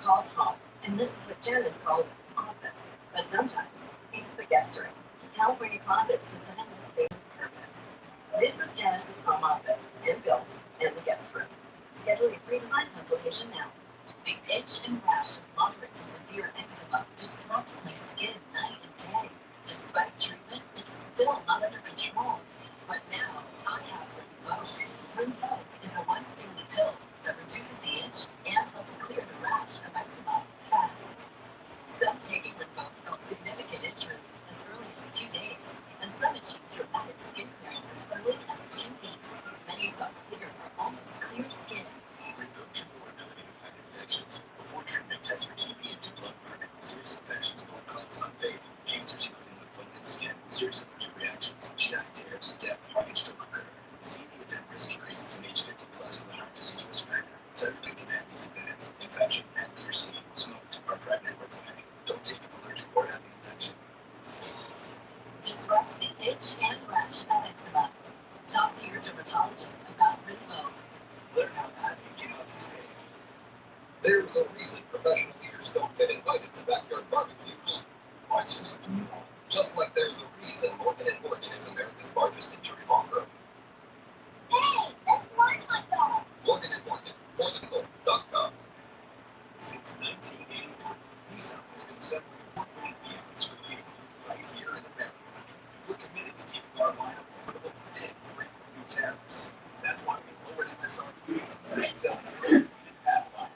calls home, and this is what Janice calls office, but sometimes it's the guest room. California Closets designed this space with purpose. This is Janice's home office, and Bill's, and the guest room. Schedule your free design consultation now. The itch and rash of moderate to severe eczema disrupts my skin night and day. Despite treatment, it's still not under control. But now, I have Rinvoq. Rinvoq is a once daily pill that reduces the itch and helps clear the rash of eczema fast. Some taking Rinvoq felt significant itch relief as early as 2 days, and some achieved dramatic skin clearance as early as 2 weeks. Many saw clear or almost clear skin. Rinvoq can more ability to fight infections. Before treatment, tests for TB and blood work. Serious infections, blood clots, unfading. Cancers including lymphoma and skin. Serious allergic reactions, GI tears, death, heart and stroke occur. CV event risk increases in age 50 plus with a heart disease risk factor. So if you've had these events, infection, had beer seen, smoked, are pregnant or planning, don't take it for allergic or have an infection. Disrupt the itch and rash of eczema. Talk to your dermatologist about Rinvoq. Learn how happy you get off your stay. There's a reason professional leaders don't get invited to backyard barbecues. Watch this through. Just like there's a reason Morgan & Morgan is America's largest injury law firm. Hey, that's my hot dog. Morgan & Morgan, forthegold.com. Since 1983, Nissan has been selling award-winning vehicles for you, right here in America. We're committed to keeping our lineup affordable and free from new tariffs. That's why we lowered MSRP and selling American Pathfinder,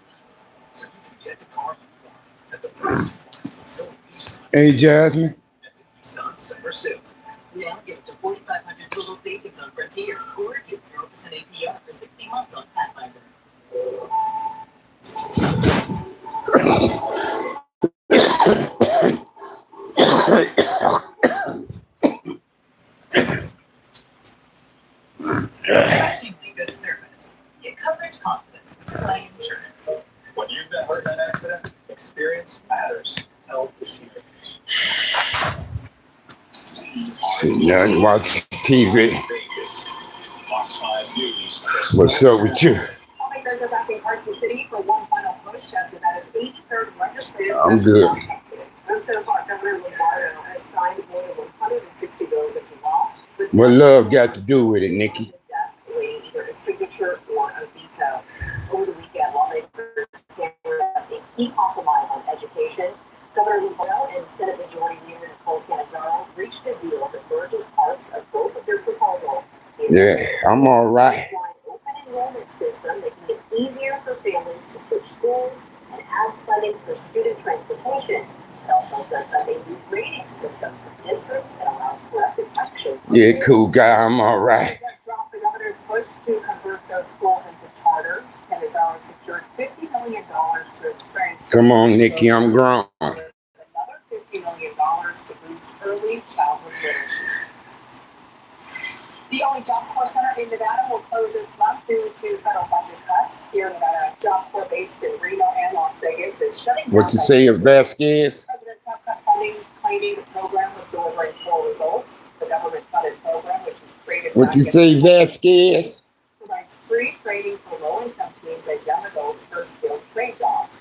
so you can get the car you want at the price you want. No Nissan. Hey, Jasmine. At the Nissan Summer Sales. Now get to $4,500 total savings on Frontier, or get 0% APR for 60 months on Pathfinder. Extremely good service. Get coverage confidence with Claim Insurance. When you've been hurt in an accident, experience matters. Help is here. See, now watch TV. What's up with you? Lawmakers are back in Carson City for one final push as Nevada's 83rd legislative session. I'm good. So far, Governor Lombardo has signed more than 160 bills into law. What love got to do with it, Nikki? Waiting either a signature or a veto. Over the weekend, lawmakers hammered out a key compromise on education. Governor Lombardo and Senate Majority Leader Nicole Cannizzaro reached a deal that merges parts of both of their proposal. Yeah, I'm all right. Open enrollment system making it easier for families to switch schools and adds funding for student transportation. It also sets up a new grading system for districts and allows corrective action. Yeah, cool guy. I'm all right. The governor's push to convert those schools into charters. Cannizzaro secured $50 million to expand. Come on, Nikki. I'm grown. Another $50 million to boost early childhood literacy. The only Job Corps center in Nevada will close this month due to federal budget cuts. Here in Nevada, Job Corps based in Reno and Las Vegas is shutting down. What you say of Vasquez? President Trump cut funding, claiming the program was delivering poor results. The government-funded program, which was created. What you say, Vasquez? Provides free training for low-income teens and young adults for skilled trade jobs.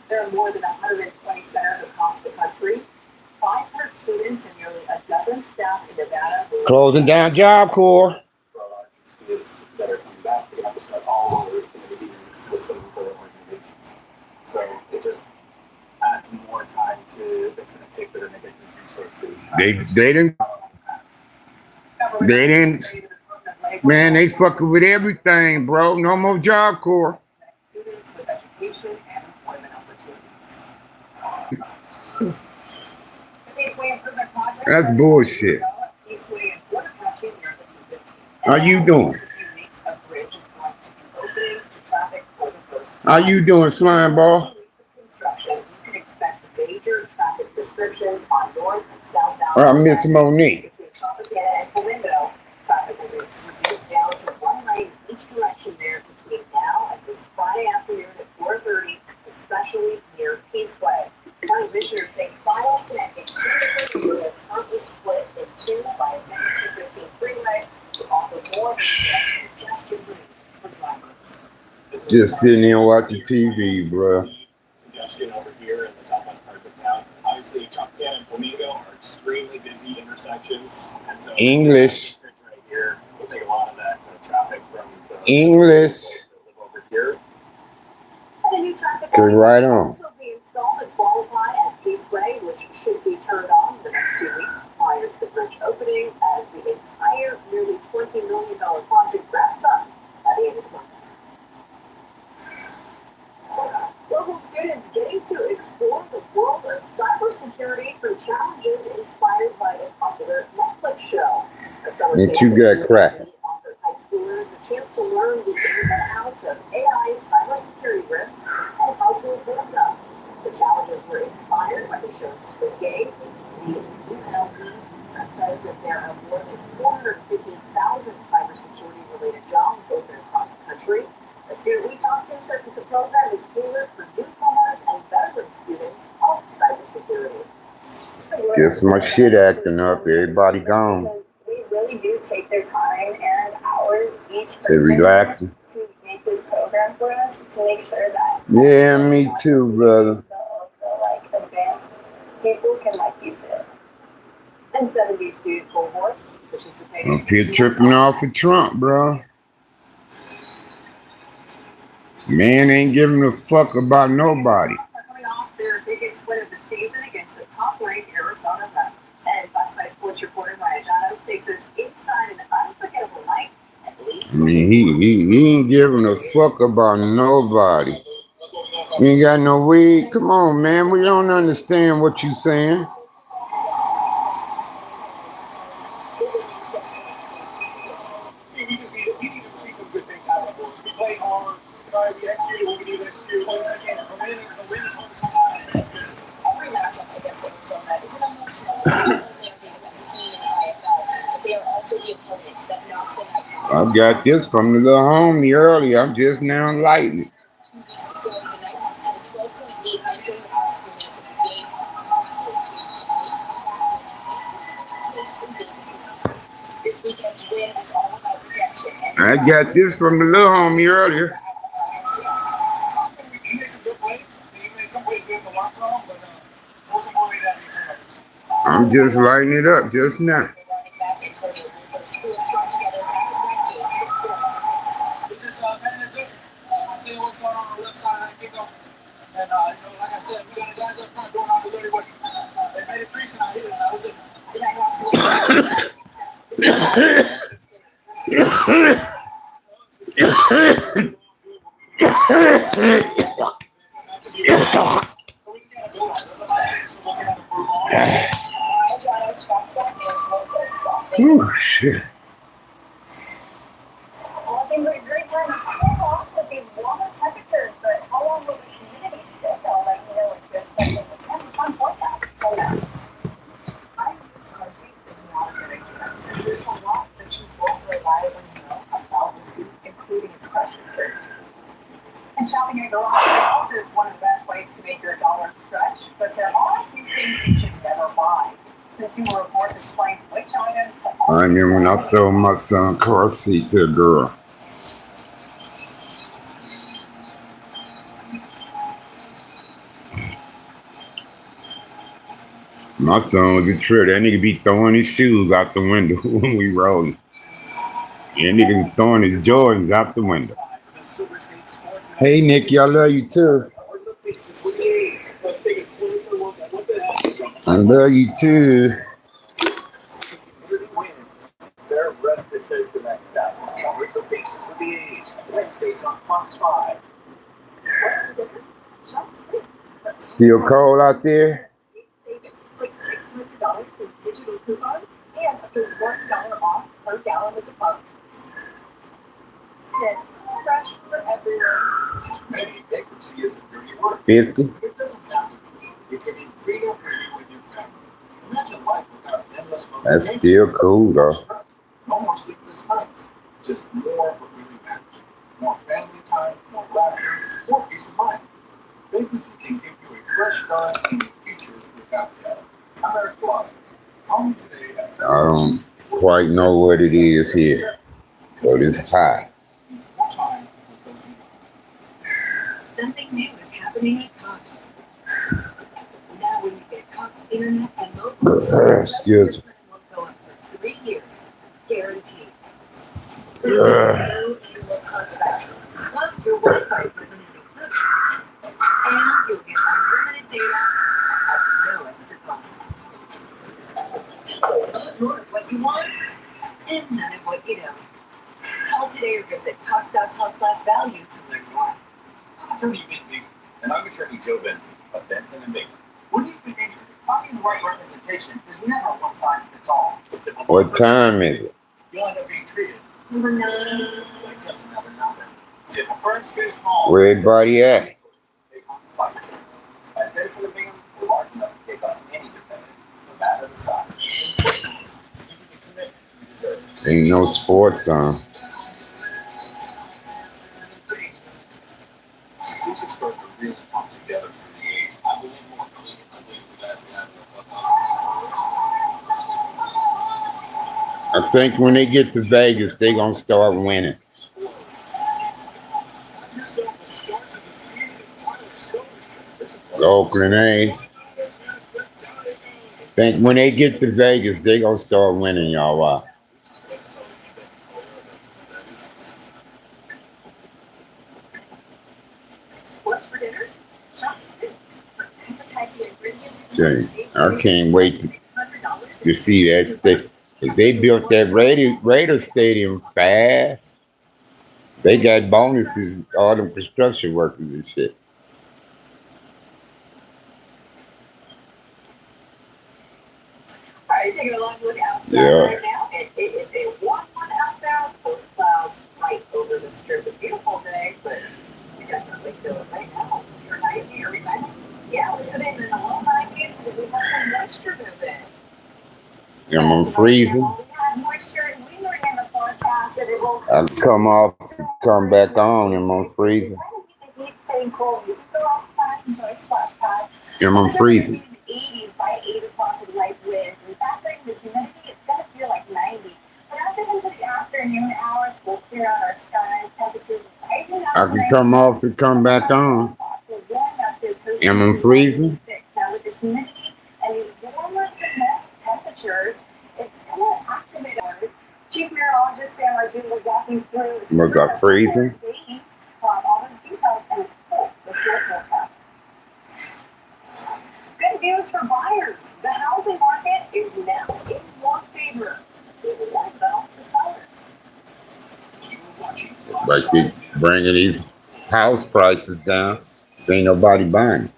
There are more than 120 centers across the country. 500 students and nearly a dozen staff in Nevada. Closing down Job Corps. For a lot of these students that are coming back, they have to start all over from the beginning with some of these other organizations. So it just adds more time to it's going to take for them to get these resources. They didn't. Man, they fucking with everything, bro. No more Job Corps. Students with education and employment opportunities. That's bullshit. How you doing? How you doing, slime ball? I miss Monique. Traffic will be reduced down to one lane each direction there between now and this Friday afternoon at 4:30, especially near Peaceway. County commissioners say finally connecting two neighborhoods currently split in two by a 215 freeway to offer more than just congestion relief for drivers. Just sitting there watching TV, bro. English. English. Good right on. Also be installed and qualify at Peaceway, which should be turned on in the next 2 weeks prior to the bridge opening, as the entire nearly $20 million project wraps up by the end of the month. Local students getting to explore the world of cybersecurity through challenges inspired by a popular Netflix show. That you got cracking. Offered high schoolers the chance to learn the ins and outs of AI cybersecurity risks and how to avoid them. The challenges were inspired by the show's Squid Game. The UNLV says that there are more than 450,000 cybersecurity-related jobs open across the country. A student we talked to said that the program is tailored for newcomers and veteran students of cybersecurity. Guess my shit acting up. Everybody gone. They really do take their time and hours each Say person relaxing. to make this program for us to make sure that Yeah, me too, brother. but also like advanced people can like use it. And 70 student cohorts participating. I'm here tripping off of Trump, bro. Man ain't giving a fuck about nobody. Are coming off their biggest win of the season against the top-ranked Arizona Reds. And Classified Sports reporter Ryan Janos takes us inside an unforgettable night at least. I mean, he ain't giving a fuck about nobody. You ain't got no weed? Come on, man. We don't understand what you saying. We need to see some good things happen for us. We play hard. We executed what we need to execute. Again, a win is home to come out. Every matchup against Arizona is an emotional. They are the best team in the IFL, but they are also the opponents that knock the night out. I got this from the little homie earlier. I'm just now lighting it. 2 weeks ago, the Nighthawks had a 12-point lead entering the final 3 minutes of the game. They staged a late comeback winning 18 twist in Vegas' hand. This weekend's win is all about redemption. I got this from the little homie earlier. He made some good plays. He made some plays good in the long term, but most importantly, that he turnovers. I'm just lighting it up just now. Running back Antonio Lucas, who has strung together back-to-back game with a score. We're just paying attention, seeing what's going on the left side of that kickoff. And like I said, we got the guys up front doing all the dirty work. They made it crease and I hit it. That was it. The Nighthawks will Oh, shit. Well, it seems like a great time to cool off with these warmer temperatures, but how long will the humidity stick? I'll let you know what to expect. Have a fun forecast. I use Mercy is not a good idea. There's a lot that you won't reliably know about the seed, including its precious dirt. And shopping at garage sales is one of the best ways to make your dollar stretch, but there are a few things you should never buy. Consumer Reports explains which items to I remember when I sold my son car seat to a girl. My son was a trip. That nigga be throwing his shoes out the window when we rolling. That nigga be throwing his Jordans out the window. Hey, Nick, I love you too. I love you too. They're ready to take the next step. With the Pacers with the A's. Wednesdays on Fox 5. Still cold out there? Savings like $600 in digital coupons and up to $1 off per gallon of the pumps. Snacks, fresh for everyone. Maybe bankruptcy isn't dirty work. 50. But it doesn't have to be. It can be freedom for you and your family. Imagine life without endless That's still cool though. No more sleepless nights. Just more of what really matters. More family time, more laughter, more peace of mind. Bankruptcy can give you a fresh start and a future without debt. I'm Eric Blossom. Call me today at I don't quite know what it is here, but it's hot. Means more time with those you love. Something new is happening at Cox. Now when you get Cox Internet and mobile, Excuse me. will go up no annual contracts. Plus, your Wi-Fi equipment is included. And you'll get unlimited data at no extra cost. So, more of what you want and none of what you don't. Call today or visit cox.com/value to learn more. I'm Attorney Big, and I'm Attorney Joe Benson of Benson and Big. When you've been injured, finding the right representation is never one size fits all. What time is it? You'll end up being treated like just another number. If a firm's too small, Where everybody at? take on the fight. At Benson and Big, we're large enough to take on any defendant, no matter the size. Give you the commitment you deserve. Ain't no sports on. These are starting to really come together for the age. I believe more. I believe the guys we have in the clubhouse. I think when they get to Vegas, they gonna start winning. Oakland A's. Think when they get to Vegas, they gonna start winning, y'all. Wow. What's for dinner? Shop Spins. Advertising ingredients. I can't wait to see that stick. If they built that Raider stadium fast, they got bonuses, all them construction workers and shit. All right, taking a long look outside Yeah. right now, and it is a warm one out there. Those clouds right over the strip. A beautiful day, but we definitely feel it right now. You're right here, everybody. Yeah, we're sitting in the low 90s because we have some moisture moving. I'm on freezing. We have moisture, and we were in the forecast that it will I'll come off, come back on. I'm on freezing. the heat staying cold. You can go outside and enjoy splash pad. I'm on freezing. In the 80s by 8 o'clock with light winds. And factoring the humidity, it's going to feel like 90. But as we get into the afternoon hours, we'll clear out our skies. Temperatures rising up. I can come off and come back on. We're warming up to a toasty Am I freezing? 96. Now with the humidity and these warmer temperatures, it's going to activate ours. Chief Meteorologist Sam Arjun was walking through Was I freezing? all those details and it's cool. Let's go forecast. Good news for buyers. The housing market is now in your favor. What about the sellers? Like they bringing these house prices down. Ain't nobody buying.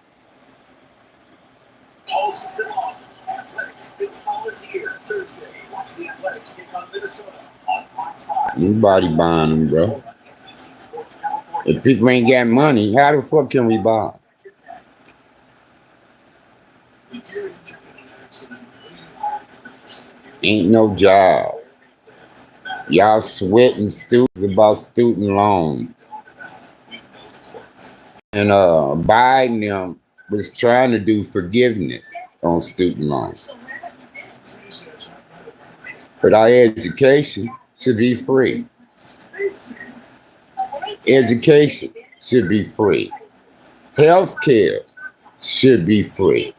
All season long, Athletics Big Small is here. Thursday, watch the Athletics take on Minnesota on Fox 5. Nobody buying them, bro. NBC Sports California. If people ain't got money, how the fuck can we buy? Ain't no jobs. Y'all sweating students about student loans. And Biden them was trying to do forgiveness on student loans. But our education should be free. Education should be free. Health care should be free.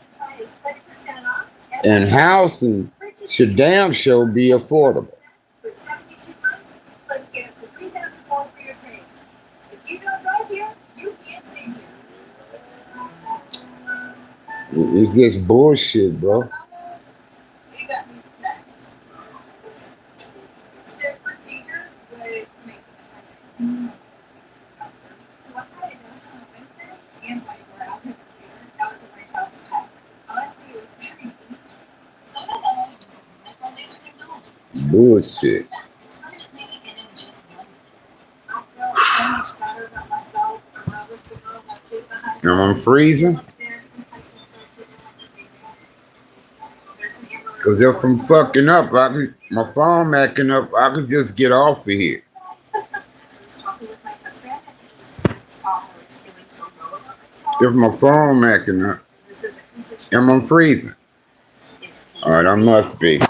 And housing should damn sure be affordable. For 72 months, let's get up to $3,000 for your pay. If you don't drive here, you can't stay here. It's just bullshit, bro. You got me snapped. The procedure was making a hard. So I had it done on Wednesday and like where I was here. I was a job to have. Honestly, it was very easy. Some of them use medical laser technology. Bullshit. Permanently and in just 1 minute. I felt so much better about myself. I was the girl that played behind Am I freezing? Because if I'm fucking up, my phone acting up, I could just get off of here. If my phone acting up, am I freezing? All right, I must be.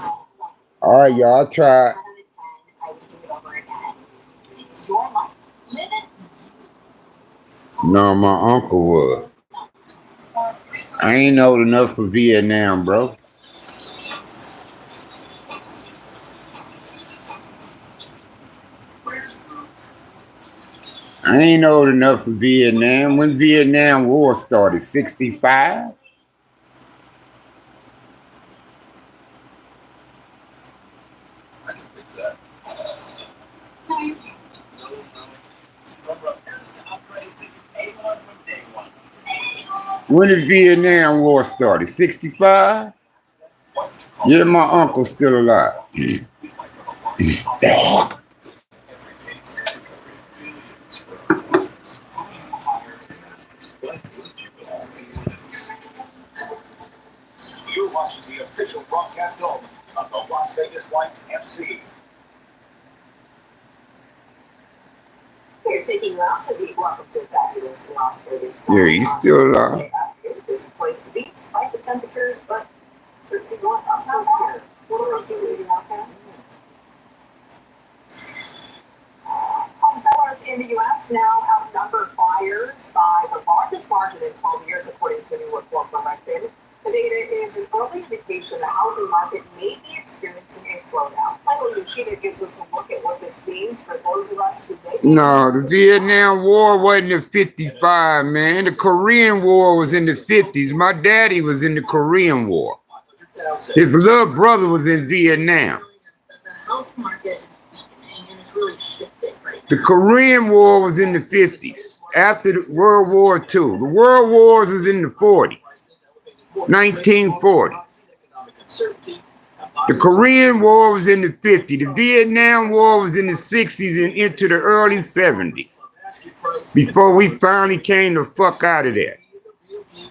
All right, y'all try. It's your life. Live it. No, my uncle was. I ain't old enough for Vietnam, bro. I ain't old enough for Vietnam. When Vietnam War started, 65? I can fix that. No, you can't. No. From repairs to upgrades, it's A1 from day one. When did Vietnam War started? 65? Why would you call Yeah, my uncle's still alive. we fight for the largest possible every case covering billions for our clients? Who you hire and manage? What would you call for your news? You're watching the official broadcast home of the Las Vegas Lights FC. We're taking you out to the welcome to fabulous Las Vegas. Yeah, he's still alive. This is a place to be despite the temperatures, but certainly not outside here. What else are we out there? Home sellers in the U.S. now outnumber buyers by the largest margin in 12 years, according to a new report from Redfin. The data is an early indication the housing market may be experiencing a slowdown. Michael Yoshida gives us a look at what this means for those of us who may be. No, the Vietnam War wasn't in 55, man. The Korean War was in the 50s. My daddy was in the Korean War. His little brother was in Vietnam. The house market is weakening and it's really shifting right now. The Korean War was in the 50s, after the World War II. The World Wars is in the 40s, 1940s. The Korean War was in the 50s. The Vietnam War was in the 60s and into the early 70s, before we finally came the fuck out of there.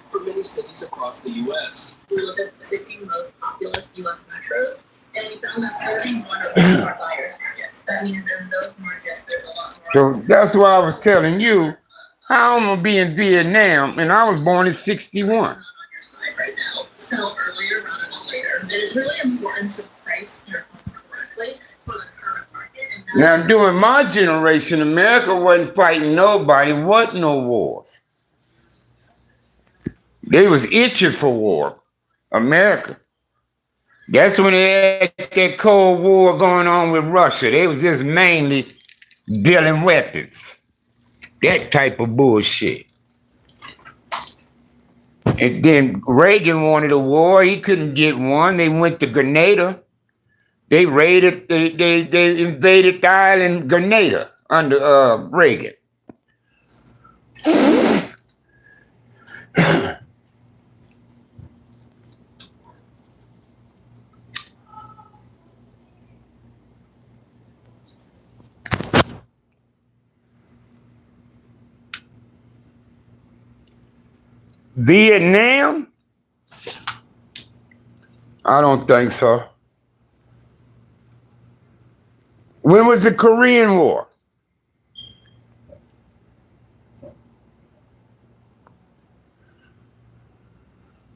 For many cities across the U.S. We looked at the 15 most populous U.S. metros, and we found that 31 of them are buyers markets. That means in those markets, there's a lot more. So that's why I was telling you how I'm gonna be in Vietnam, and I was born in 61. On your side right now, sell earlier rather than later. It is really important to price your home correctly for the current market. And Now, during my generation, America wasn't fighting nobody, wasn't no wars. They was itching for war, America. That's when they had that Cold War going on with Russia. They was just mainly building weapons. That type of bullshit. And then Reagan wanted a war. He couldn't get one. They went to Grenada. They raided, they invaded the island Grenada under Reagan. Vietnam? I don't think so. When was the Korean War?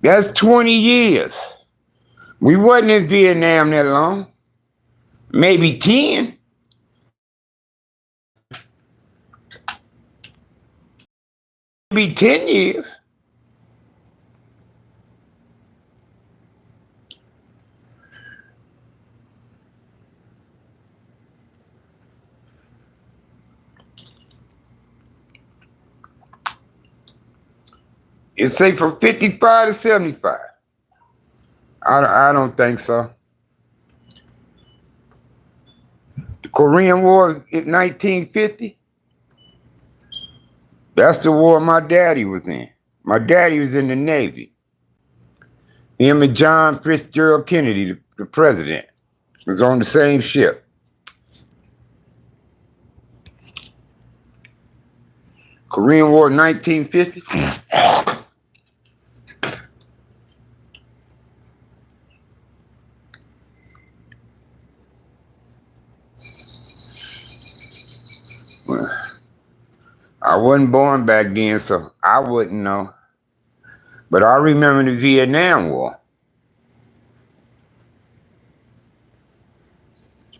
That's 20 years. We wasn't in Vietnam that long. Maybe 10. Maybe 10 years. It's say from 55 to 75. I don't think so. The Korean War in 1950? That's the war my daddy was in. My daddy was in the Navy. Him and John Fitzgerald Kennedy, the president, was on the same ship. Korean War 1950? I wasn't born back then, so I wouldn't know. But I remember the Vietnam War.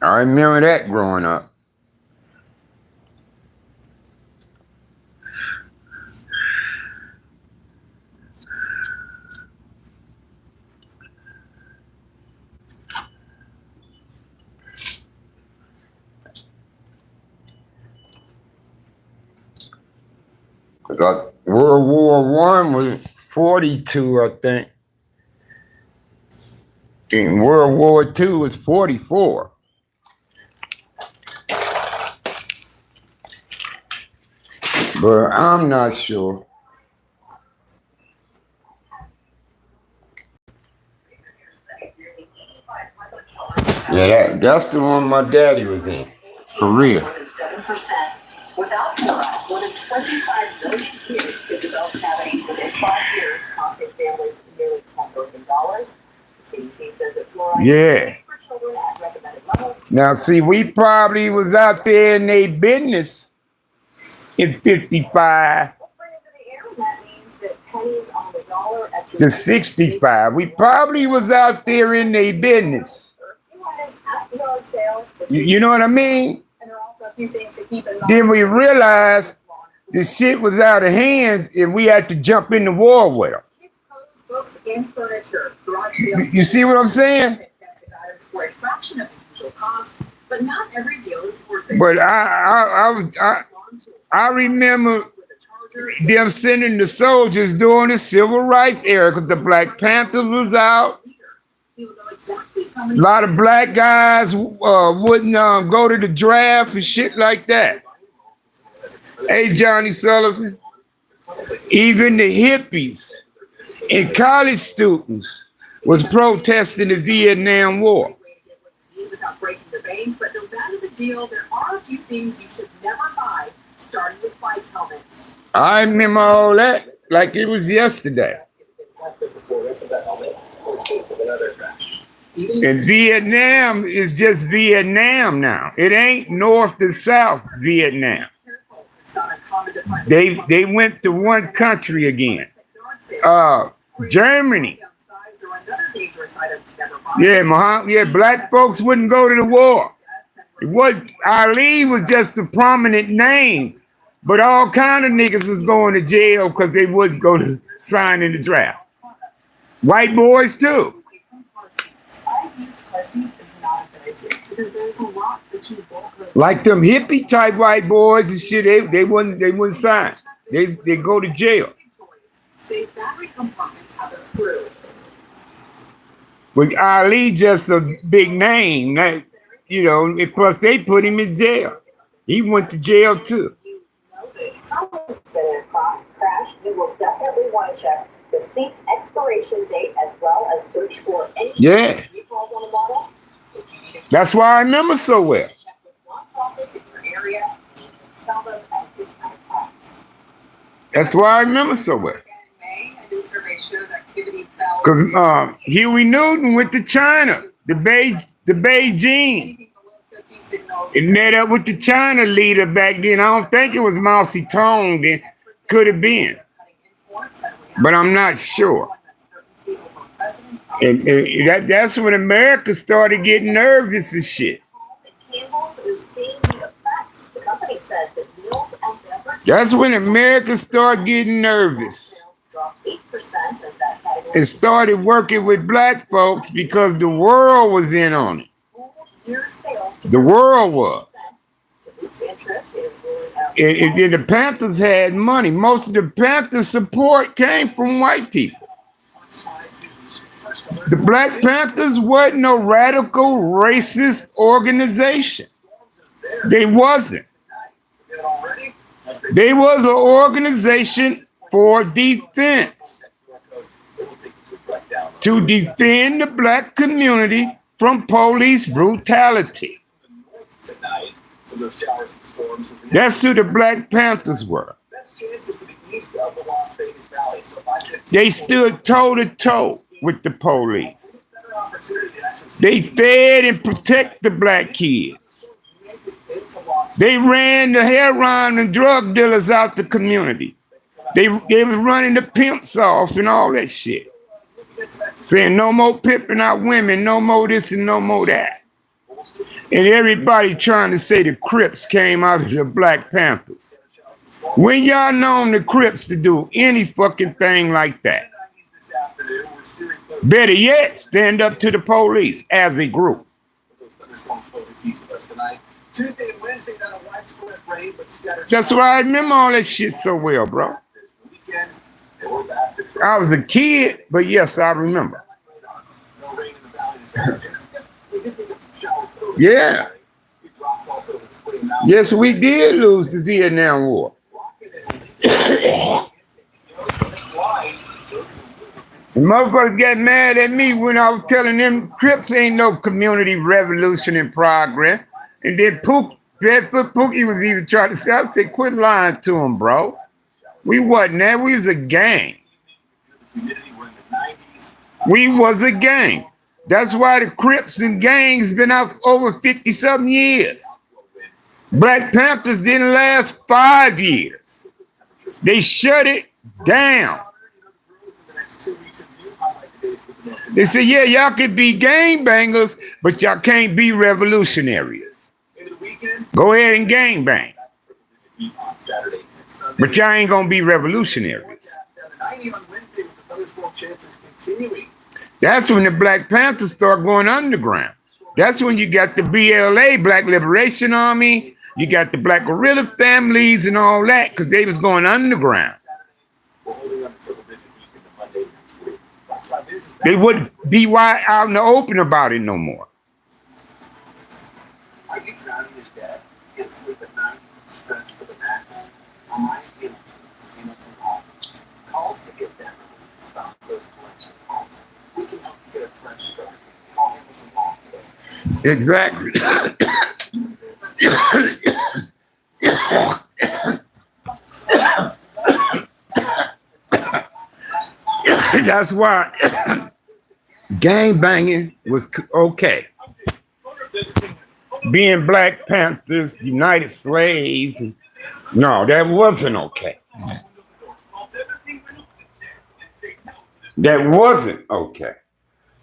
I remember that growing up. World War One was 42, I think. And World War Two was 44. But I'm not sure. Yeah, that's the one my daddy was in. Korea. More than 7%. Without fluoride, more than 25 million kids could develop cavities within 5 years, costing families nearly $10 billion. The CDC says that fluoride is safe for children at recommended levels. Now, see, we probably was out there in their business in 55 Well, spring is in the air, and that means that pennies on the dollar at your to 65. We probably was out there in their business. yard sales. You know what I mean? And there are also a few things to keep in mind. Then we realized the shit was out of hands and we had to jump in the war with them. Kids' clothes, books, and furniture. Garage sales. You see what I'm saying? Fantastic items for a fraction of the usual cost, but not every deal is worth it. But I remember them sending the soldiers during the civil rights era because the Black Panthers was out. A lot of black guys wouldn't go to the draft and shit like that. Hey, Johnny Sullivan. Even the hippies and college students was protesting the Vietnam War. Without breaking the bank, but no matter the deal, there are a few things you should never buy, starting with bike helmets. I remember all that like it was yesterday. And Vietnam is just Vietnam now. It ain't North to South Vietnam. They went to one country again. Germany. Yeah, black folks wouldn't go to the war. Ali was just a prominent name, but all kind of niggas was going to jail because they wouldn't go to sign in the draft. White boys too. Like them hippie type white boys and shit, they wouldn't sign. They go to jail. Battery compartments have a screw. But Ali just a big name, you know. And plus, they put him in jail. He went to jail too. Crash, you will definitely want to check the seat's expiration date as well as search for any recalls on the model. That's why I remember so well. Check with nonprofits in your area and sell them at discounted price. That's why I remember so well. Because Huey Newton went to China, the Beijing. It met up with the China leader back then. I don't think it was Mao Zedong then. Could have been. But I'm not sure. And that's when America started getting nervous and shit. That's when America started getting nervous. It started working with black folks because the world was in on it. The world was. And then the Panthers had money. Most of the Panthers' support came from white people. The Black Panthers wasn't no radical racist organization. They wasn't. They was an organization for defense. To defend the black community from police brutality. That's who the Black Panthers were. They stood toe to toe with the police. They fed and protected the black kids. They ran the heroin and drug dealers out the community. They was running the pimps off and all that shit. Saying no more pimping out women, no more this and no more that. And everybody trying to say the Crips came out of the Black Panthers. When y'all known the Crips to do any fucking thing like that? Better yet, stand up to the police as a group. That's why I remember all that shit so well, bro. go back to I was a kid, but yes, I remember. no rain in the valley this afternoon. We did get some showers though. Yeah. It drops also in Spring Mountain. Yes, we did lose the Vietnam War. And motherfuckers got mad at me when I was telling them Crips ain't no community revolution in progress. And then Bedford Pookie was even trying to say, I said, quit lying to him, bro. We wasn't that. We was a gang. We was a gang. That's why the Crips and gangs been out for over 50-something years. Black Panthers didn't last 5 years. They shut it down. They said, yeah, y'all could be gangbangers, but y'all can't be revolutionaries. Go ahead and gangbang. But y'all ain't gonna be revolutionaries. That's when the Black Panthers start going underground. That's when you got the BLA, Black Liberation Army, you got the Black Guerrilla families and all that, because they was going underground. They wouldn't be out in the open about it no more. Are you drowning in debt? Can't sleep at night? Stressed to the max? I'm Ryan Hamilton from Hamilton Hall. Calls to get better. Stop those collection calls. We can help you get a fresh start. Call Hamilton Hall today. Exactly. That's why gang banging was okay. Being Black Panthers, United Slaves, no, that wasn't okay. That wasn't okay.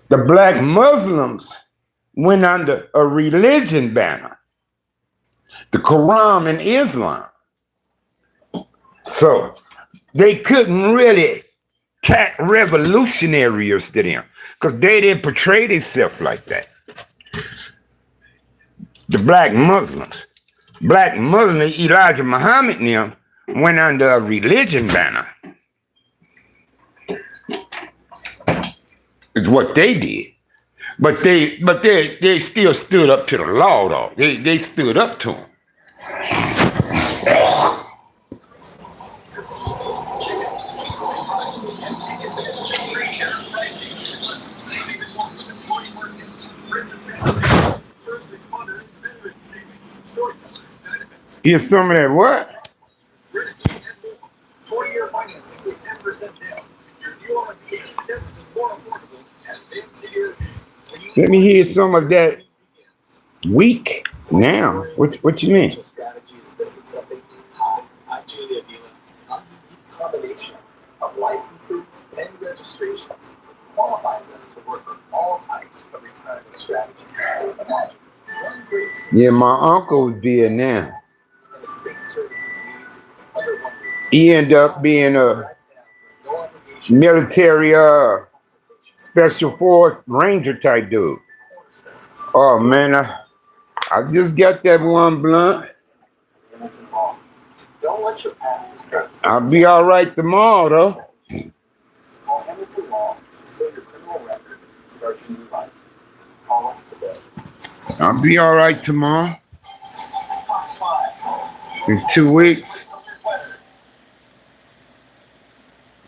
The Black Muslims went under a religion banner, the Quran and Islam. So they couldn't really attack revolutionaries to them because they didn't portray themselves like that. The Black Muslims, Elijah Muhammad and them went under a religion banner. It's what they did. But they still stood up to the law, though. They stood up to them. Here's some of that what? 20-year financing with 10% down. Your new home is more affordable and it's here. Let me hear some of that week now. What you mean? Strategy is missing something. Hi, Julia Dila. A combination of licenses and registrations qualifies us to work with all types of retirement strategies. Imagine one great Yeah, my uncle was Vietnam. and estate services needs under one roof. He ended up being a No obligation military consultation. special force ranger type dude. Oh man, I just got that one blunt. Hamilton Law. Don't let your past mistakes. I'll be all right tomorrow though. Call Hamilton Law to save your criminal record and start your new life. Call us today. I'll be all right tomorrow. Fox 5. In 2 weeks.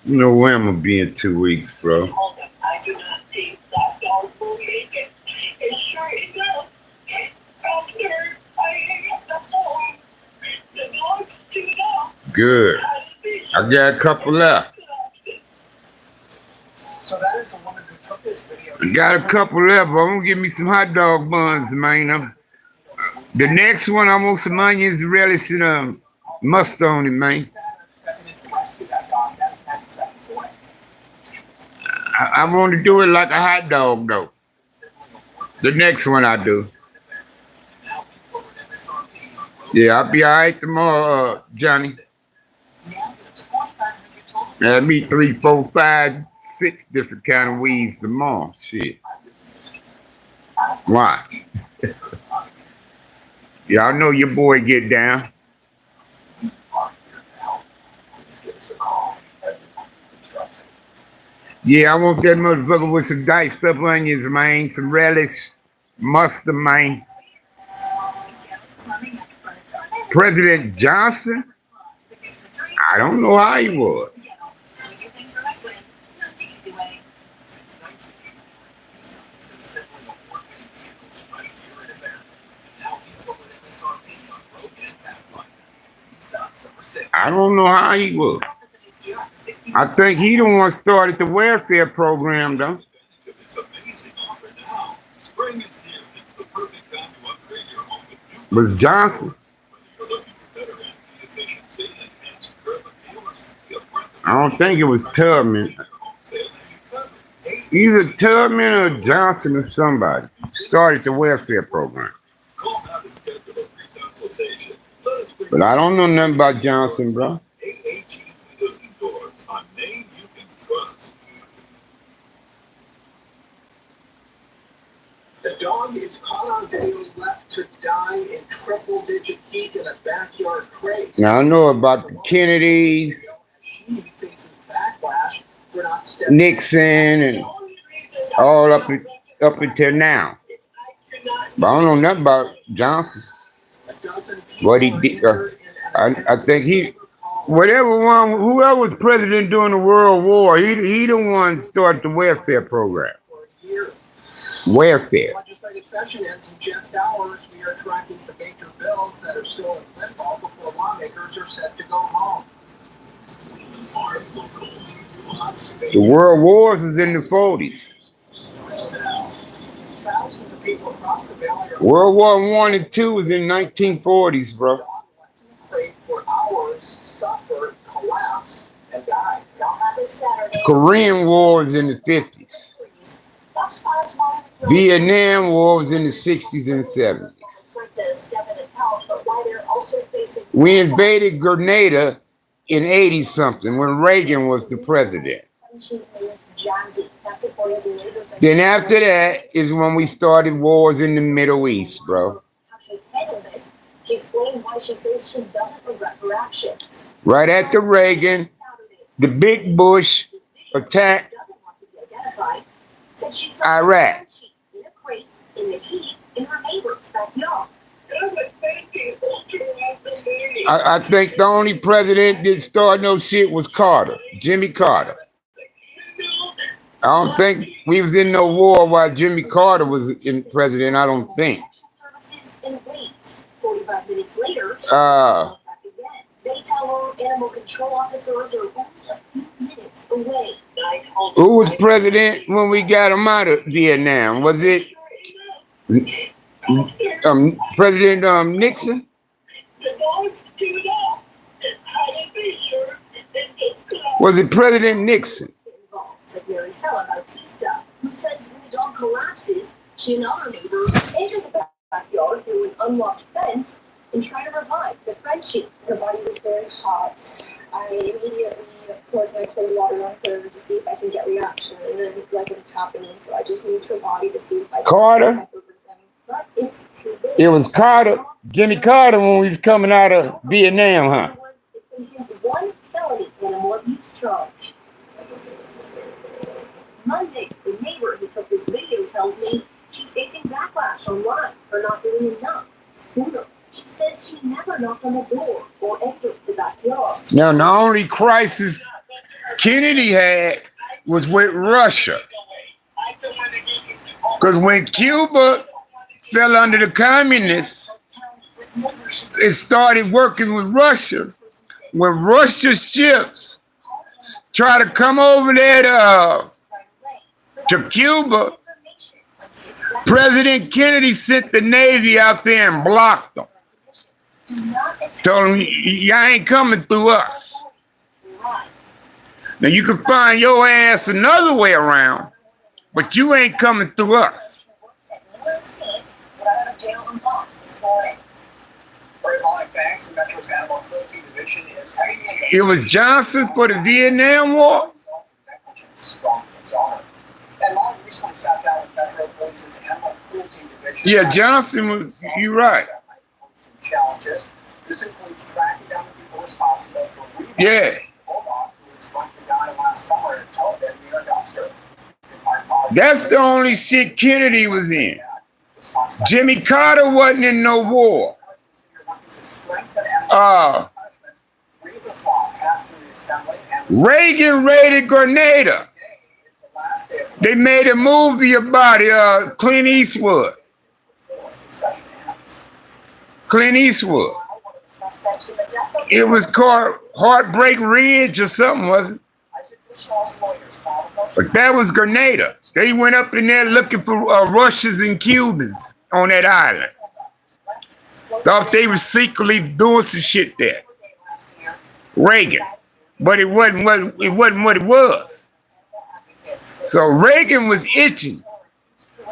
You know where I'm gonna be in 2 weeks, bro. Hold up, I do not think that dog will make it. It sure enough. After I hang up the phone, the dog's chewed up. Good. I got a couple left. So that is a woman who took this video. I got a couple left. I'm gonna give me some hot dog buns, man. The next one, I want some onions, relish, and mustard on it, man. Stepping into rescue that dog. That is 90 seconds away. I want to do it like a hot dog, though. The next one I do. Now people with MSRP on road. Yeah, I'll be all right tomorrow, Johnny. That'll be 3, 4, 5, 6 different kind of weeds tomorrow. Shit. Watch. Y'all know your boy get down. Yeah, I want that motherfucker with some diced up onions, man, some relish, mustard, man. President Johnson? I don't know how he was. We do things the right way, not the easy way. Since 1983, Nissan has been assembling award-winning vehicles right here in America. And now he's lowered MSRP on Rogue and Pathfinder. Nissan Summer Sale. I don't know how he was. I think he the one started the welfare program, though. It's amazing offer now. Spring is here. It's the perfect time to upgrade your home with new Was Johnson? Whether you're looking for better energy efficiency, enhanced curb appeals, I don't think it was Tubman. Either Tubman or Johnson or somebody started the welfare program. But I don't know nothing about Johnson, bro. The dog is caught on video left to die in triple-digit heat in a backyard crate. Now I know about the Kennedys, She faces backlash for not stepping Nixon, and all up until now. But I don't know nothing about Johnson. What he did, I think he, whoever was president during the World War, he the one started the welfare program. Welfare. Legislative session ends in just hours. We are tracking some major bills that are still in limbo before lawmakers are set to go home. The World Wars is in the 40s. Thousands of people across the valley are World War I and II was in 1940s, bro. prayed for hours, suffered, collapsed, and died. That happened Saturday. Korean War was in the 50s. Fox Files wanted to know Vietnam War was in the 60s and 70s. to step in and help, but why they're also facing We invaded Grenada in 80-something when Reagan was the president. Jazzy. That's according to neighbors. Then after that is when we started wars in the Middle East, bro. How she handled this. She explains why she says she doesn't regret her actions. Right after Reagan, the big Bush This video attack doesn't want to be identified. Said she saw Iraq. a spreadsheet in a crate in the heat in her neighbor's backyard. I think the only president that started no shit was Carter, Jimmy Carter. I don't think we was in no war while Jimmy Carter was in president. I don't think. Services and waits. 45 minutes later, she Uh, calls back again. They tell her animal control officers are only a few minutes away. Who was president when we got him out of Vietnam? Was it President Nixon? Was it President Nixon? Said Maricela Bautista, who says when the dog collapses, she and other neighbors enter the backyard through an unlocked fence and try to revive the Frenchie. Her body was very hot. I immediately poured my cold water on her to see if I can get reaction, and then it wasn't happening, so I just moved her body to see if I could Carter? protect everything. But it's too late. It was Carter, Jimmy Carter, when we was coming out of Vietnam, huh? Everyone is facing one felony animal abuse charge. Monday, the neighbor who took this video tells me she's facing backlash online for not doing enough sooner. She says she never knocked on the door or entered the backyard. Now, the only crisis Kennedy had was with Russia. Because when Cuba fell under the communists, it started working with Russia. When Russia's ships try to come over there to Cuba, President Kennedy sent the Navy out there and blocked them. Told them, y'all ain't coming through us. Now you can find your ass another way around, but you ain't coming through us. It was Johnson for the Vietnam War. Yeah, Johnson was, you're right. Challenges. This includes tracking down the people responsible for Yeah. Bulldog, who was left to die last summer That's the only shit Kennedy was in. Jimmy Carter wasn't in no war. Reagan raided Grenada. They made a movie about it, Clint Eastwood. Clint Eastwood. It was called Heartbreak Ridge or something, wasn't it? But that was Grenada. They went up in there looking for Russians and Cubans on that island. Thought they were secretly doing some shit there. Reagan. But it wasn't what it was. So Reagan was itching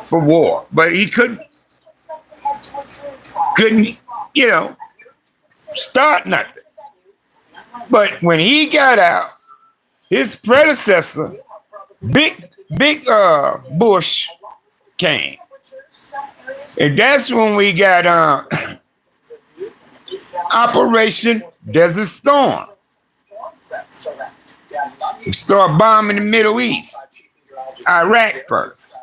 for war, but he couldn't, start nothing. But when he got out, his predecessor, Big Bush, came. And that's when we got Operation Desert Storm. We start bombing the Middle East. Iraq first.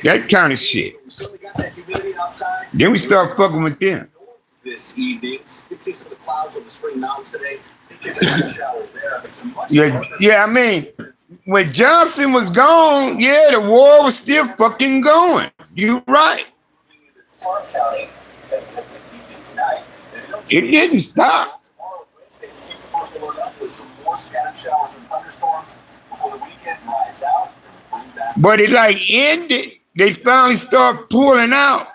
That kind of shit. Then we start fucking with them. This evening, it sees some of the clouds over the spring mountains today. Yeah, I mean, when Johnson was gone, the war was still fucking going. You right. It didn't stop. But it ended. They finally start pulling out.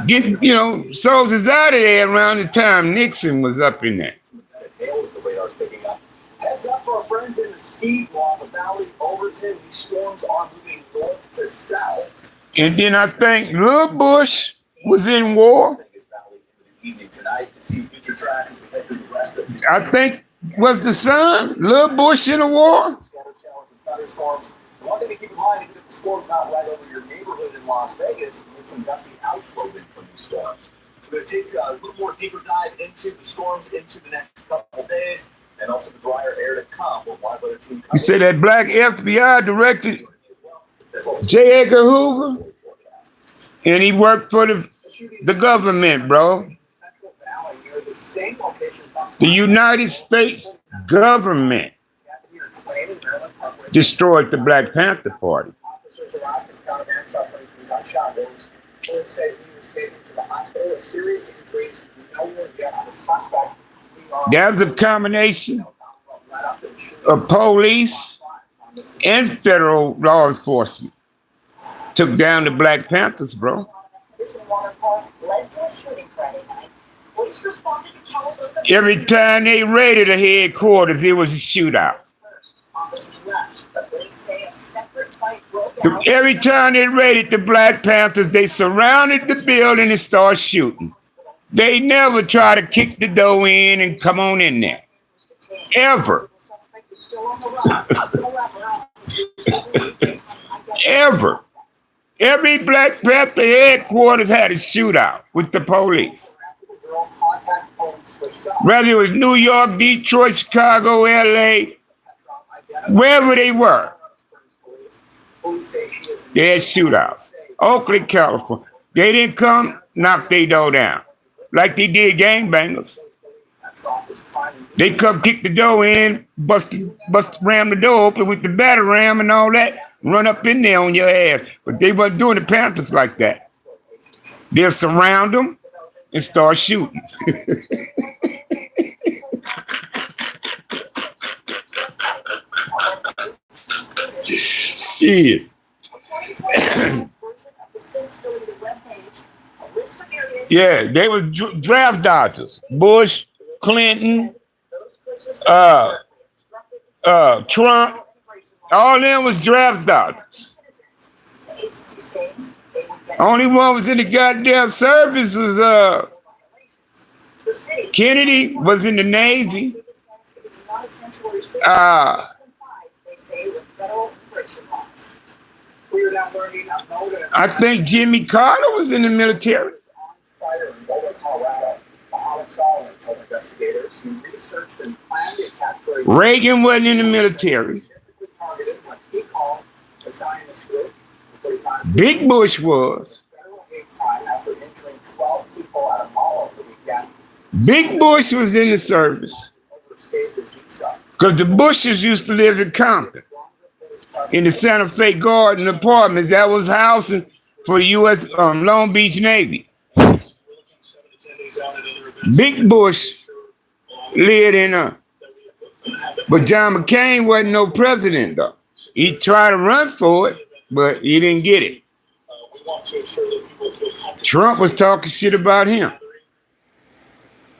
Get soldiers out of there around the time Nixon was up in there. Heads up for our friends in the Ski Valley, Overton. These storms are moving north to south. And then I think Little Bush was in war. I think was the son Little Bush in a war. The one thing to keep in mind, even if the storm's not right over your neighborhood in Las Vegas, it's some gusty outflow in from these storms. So we're going to take a little more deeper dive into the storms into the next couple of days, and also the drier air to come. You say that black FBI director, J. Edgar Hoover, and he worked for the government, bro. The United States government destroyed the Black Panther Party. Officers arrived and found a man suffering from gunshot wounds. Police say he was taken to the hospital with serious injuries. No one yet on the suspect. That was a combination of police and federal law enforcement. Took down the Black Panthers, bro. Every time they raided a headquarters, it was a shootout. Every time they raided the Black Panthers, they surrounded the building and started shooting. They never try to kick the door in and come on in there. Ever. Ever. Every Black Panther headquarters had a shootout with the police. Whether it was New York, Detroit, Chicago, LA, wherever they were, they had shootouts. Oakland, California. They didn't come, knock their door down. Like they did gangbangers. They come kick the door in, ram the door open with the batter ram and all that, run up in there on your ass. But they wasn't doing the Panthers like that. They'll surround them and start shooting. Shit. Yeah, they was draft dodgers. Bush, Clinton, Trump, all them was draft dodgers. Only one was in the goddamn service was Kennedy was in the Navy. I think Jimmy Carter was in the military. Solomon told investigators he researched and planned the attack for a Reagan wasn't in the military. specifically targeted what he called the Zionist group. The 45 Big Bush was. federal hate crime after injuring 12 people at a mall over the weekend. Big Bush was in the service. Overstayed his visa. Because the Bushes used to live in Compton. In the Santa Fe Garden Apartments. That was housing for the U.S. Long Beach Navy. Big Bush lived in but John McCain wasn't no president though. He tried to run for it, but he didn't get it. Trump was talking shit about him.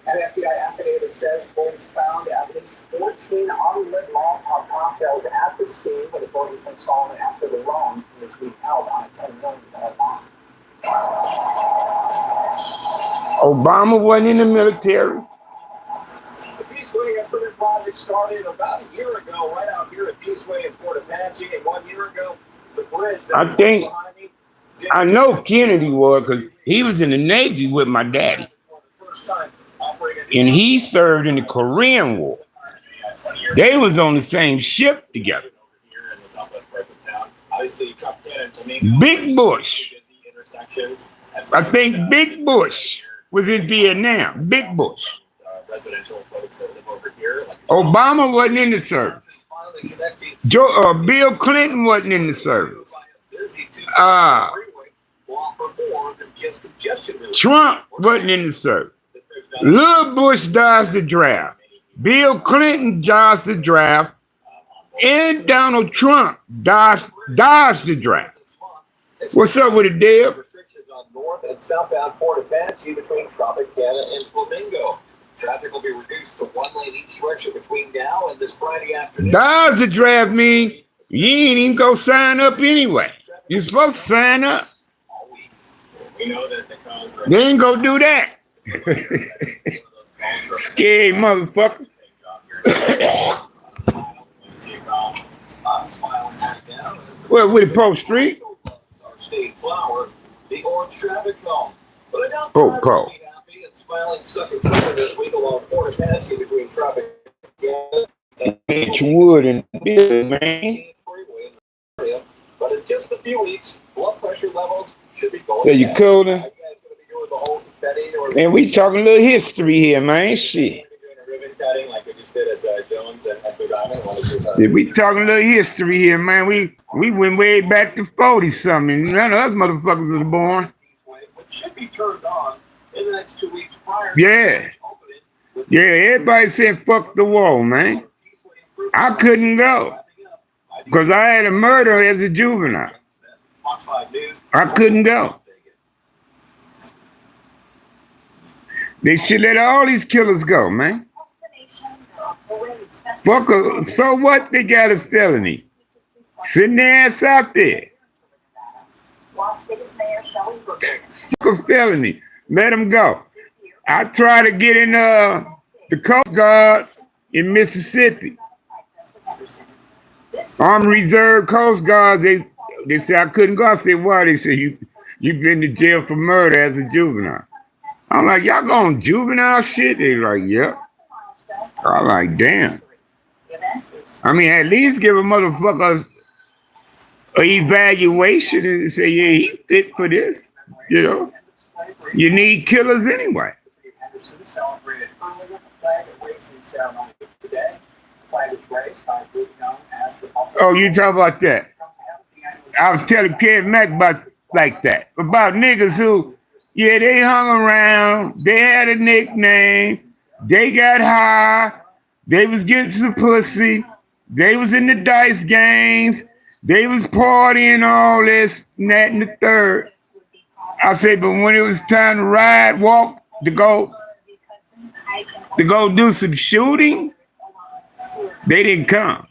An FBI affidavit says police found at least 14 unlit Molotov cocktails at the scene where the policeman saw them after the loan was withheld on a $10 million bond. Obama wasn't in the military. The Peaceway Improvement Project started about a year ago, right out here at Peaceway in Fort Apache, and 1 year ago, the bridge. I think, I know Kennedy was because he was in the Navy with my daddy. And he served in the Korean War. They was on the same ship together. Big Bush. I think Big Bush was in Vietnam. Big Bush. Obama wasn't in the service. Bill Clinton wasn't in the service. Trump wasn't in the service. Little Bush dodged the draft. Bill Clinton dodged the draft. And Donald Trump dodged the draft. What's up with it, Dale? Restrictions on north and southbound Fort Apache between Tropicana and Flamingo. Traffic will be reduced to one lane each direction between now and this Friday afternoon. Dodge the draft mean you ain't even go sign up anyway. You're supposed to sign up. We know that the cons are They ain't gonna do that. Scary motherfucker. Well, with the Pope Street? Our state flower, the orange traffic cone. But I doubt Pope. happy and smiling stuck in front this week along Fort Apache between Tropicana and It's wood and building, man. freeway in the area. But in just a few weeks, blood pressure levels should be going So you down. colder? You guys gonna be doing the whole betting or Man, we talking a little history here, man. Shit. doing a ribbon cutting like we just did at Jones and Blue Diamond? See, we talking a little history here, man. We went way back to 40-something. None of us motherfuckers was born. Which should be turned on in the next 2 weeks prior Yeah. Yeah, everybody said fuck the wall, man. I couldn't go because I had a murder as a juvenile. I couldn't go. They should let all these killers go, man. Fuck a, so what? They got a felony. Sitting their ass out there. Fuck a felony. Let them go. I tried to get in the Coast Guards in Mississippi. Army Reserve Coast Guards. They said I couldn't go. I said, why? They said you've been to jail for murder as a juvenile. I'm like, y'all going juvenile shit? They like, yep. I'm like, damn. I mean, at least give a motherfucker an evaluation and say, yeah, he fit for this. You know, you need killers anyway. Celebrated earlier the flag raising ceremony today. The flag was raised by a group known as the Oh, you talk about that? I was telling Kid Mac about like that. About niggas who, yeah, they hung around, they had a nickname, they got high, they was getting some pussy, they was in the dice games, they was partying all this, and that, and the third. I said, but when it was time to ride, walk, to go do some shooting, they didn't come.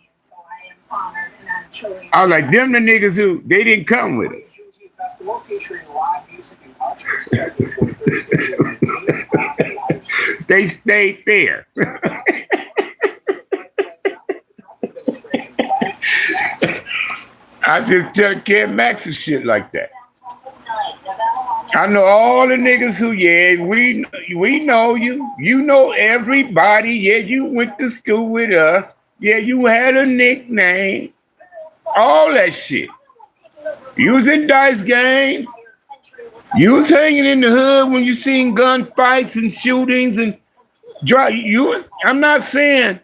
I was like, them the niggas who, they didn't come with us. Festival featuring live music and concerts scheduled for Thursday, June 19th. They stayed there. I just tell Kid Max and shit like that. I know all the niggas who, yeah, we know you. You know everybody. Yeah, you went to school with us. Yeah, you had a nickname. All that shit. You was in dice games. You was hanging in the hood when you seen gunfights and shootings and drive. You was. I'm not saying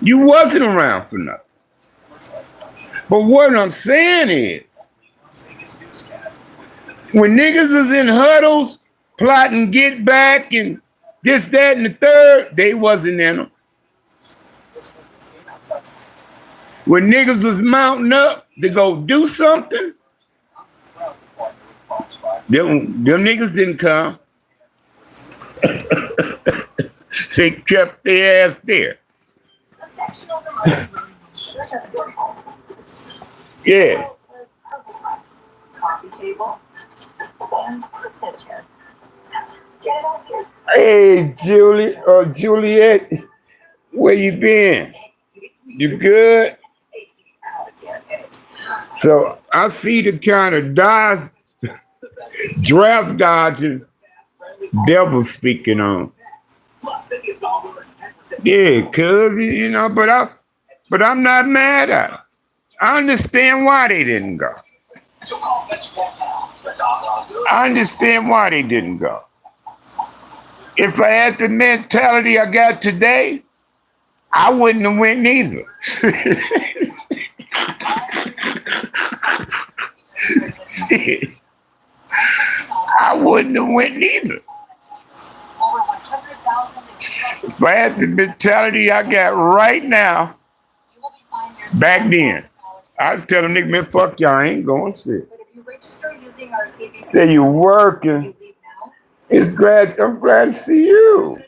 you wasn't around for nothing. But what I'm saying is, when niggas was in huddles, plotting get back and this, that, and the third, they wasn't in them. When niggas was mounting up to go do something, them niggas didn't come. They kept their ass there. Yeah. Coffee table and accent chair. Get it out here. Hey, Juliet, where you been? You good? So I see the kind of draft dodging devil speaking on. Yeah, cuz but I'm not mad at it. I understand why they didn't go. I understand why they didn't go. If I had the mentality I got today, I wouldn't have went neither. Shit. I wouldn't have went neither. If I had the mentality I got right now, back then, I was telling niggas, man, fuck y'all, I ain't going shit. Say you working. I'm glad to see you.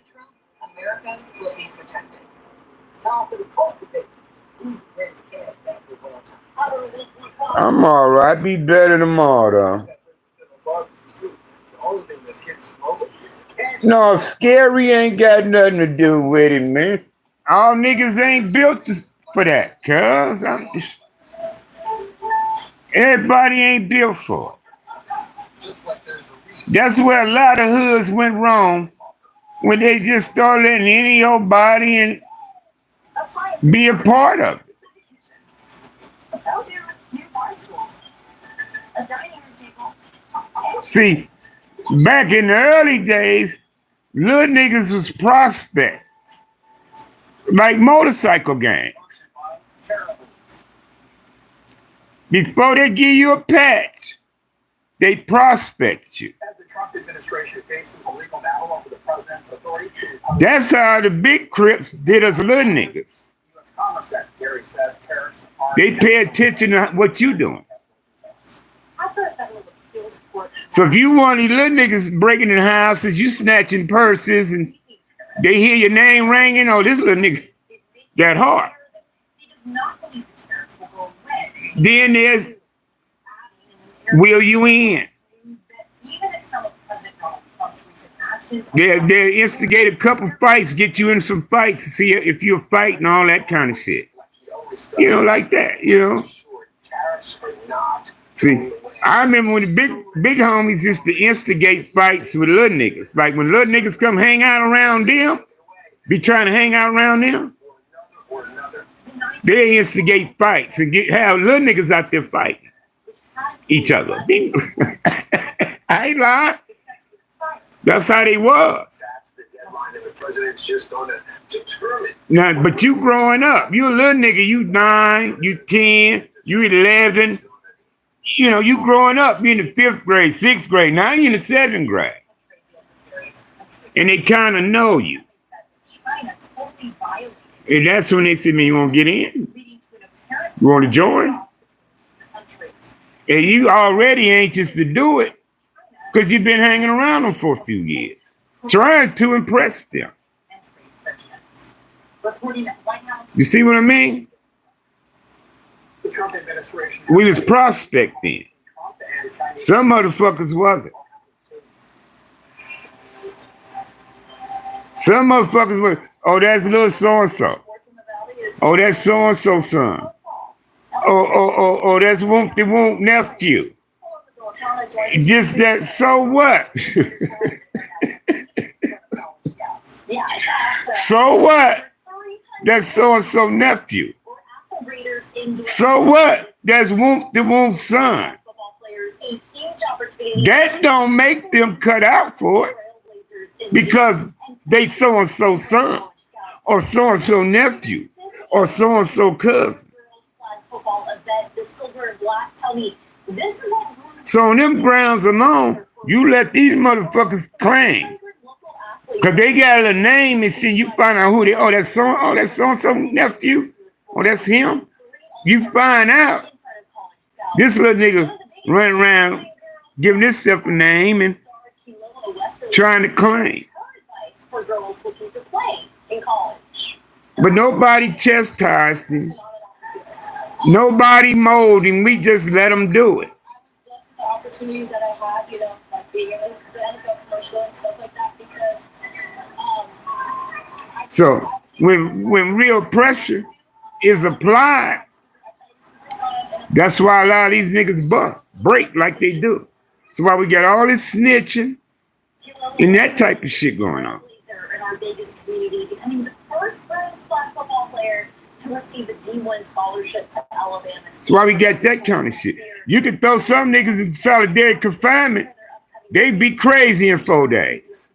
America will be protected. I'm all right. Be better tomorrow, though. No, scary ain't got nothing to do with it, man. All niggas ain't built for that, cuz. Everybody ain't built for it. That's where a lot of hoods went wrong when they just started letting any old body and be a part of it. See, back in the early days, little niggas was prospects, like motorcycle gangs. Before they give you a patch, they prospect you. That's how the big Crips did us little niggas. They pay attention to what you doing. So if you want these little niggas breaking in houses, you snatching purses, and they hear your name ringing, oh, this little nigga got hard. Then there's, will you in? They'll instigate a couple fights, get you in some fights to see if you're fighting, all that kind of shit. You know, like that, you know. See, I remember when the big homies used to instigate fights with little niggas. Like when little niggas come hang out around them, be trying to hang out around them, they instigate fights and have little niggas out there fighting each other. I ain't lying. That's how they was. Now, but you growing up, you a little nigga, you 9, you 10, you 11. You know, you growing up, you in the 5th grade, 6th grade, now you in the 7th grade. And they kind of know you. And that's when they say, man, you want to get in? You want to join? And you already anxious to do it because you've been hanging around them for a few years, trying to impress them. You see what I mean? We was prospecting. Some motherfuckers wasn't. Some motherfuckers were, oh, that's little so-and-so. Oh, that's so-and-so son. Oh, that's Whoop-de-Whoop nephew. Just that, so what? Yeah, it's awesome. So what? That's so-and-so nephew. So what? That's Whoop the Whoop's son. That don't make them cut out for it because they so-and-so son or so-and-so nephew or so-and-so cousin. So on them grounds alone, you let these motherfuckers claim. Because they got a name and shit, you find out who they are. That's so-and-so nephew. Oh, that's him. You find out. This little nigga running around giving himself a name and trying to claim. But nobody chastised him. Nobody molded him. We just let him do it. I was blessed with the opportunities that I had, like being in the NFL commercial and stuff like that because so when real pressure is applied, that's why a lot of these niggas break like they do. That's why we got all this snitching and that type of shit going on. In our Vegas community, becoming the first Browns black football player to receive a D1 scholarship to Alabama. That's why we got that kind of shit. You can throw some niggas in solitary confinement. They be crazy in 4 days.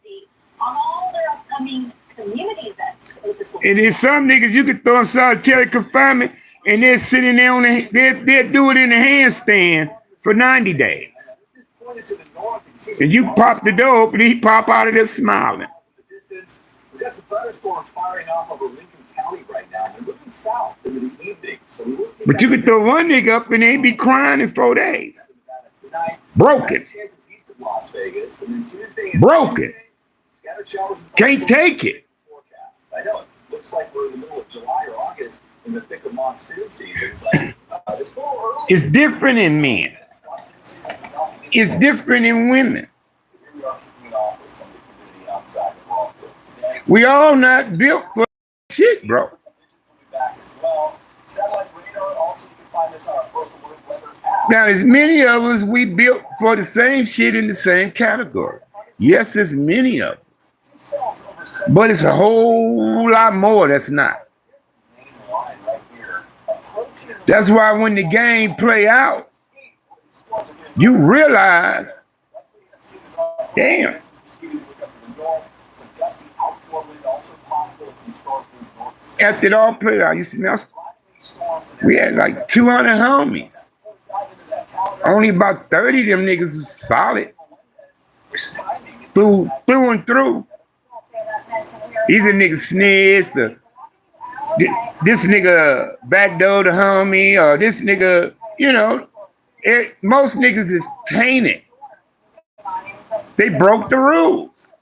On all their upcoming community events. And then some niggas you can throw in solitary confinement and they're sitting there they'll do it in the handstand for 90 days. And you pop the door open, he pop out of there smiling. We got some thunderstorms firing off over Lincoln County right now. They're moving south into the evening. But you could throw one nigga up and they'd be crying in 4 days. Broken. Chances east of Las Vegas, and then Tuesday broken. Scattered showers. Can't take it. Forecast. I know it looks like we're in the middle of July or August in the thick of monsoon season, but it's a little early. It's different in men. It's different in women. We all not built for shit, bro. Now, as many of us, we built for the same shit in the same category. Yes, there's many of us. But it's a whole lot more that's not. That's why when the game play out, you realize, damn. After it all played out, you see, we had like 200 homies. Only about 30 of them niggas was solid. Through and through. These are niggas snitched. This nigga backdoor the homie, or this nigga, most niggas is tainted. They broke the rules.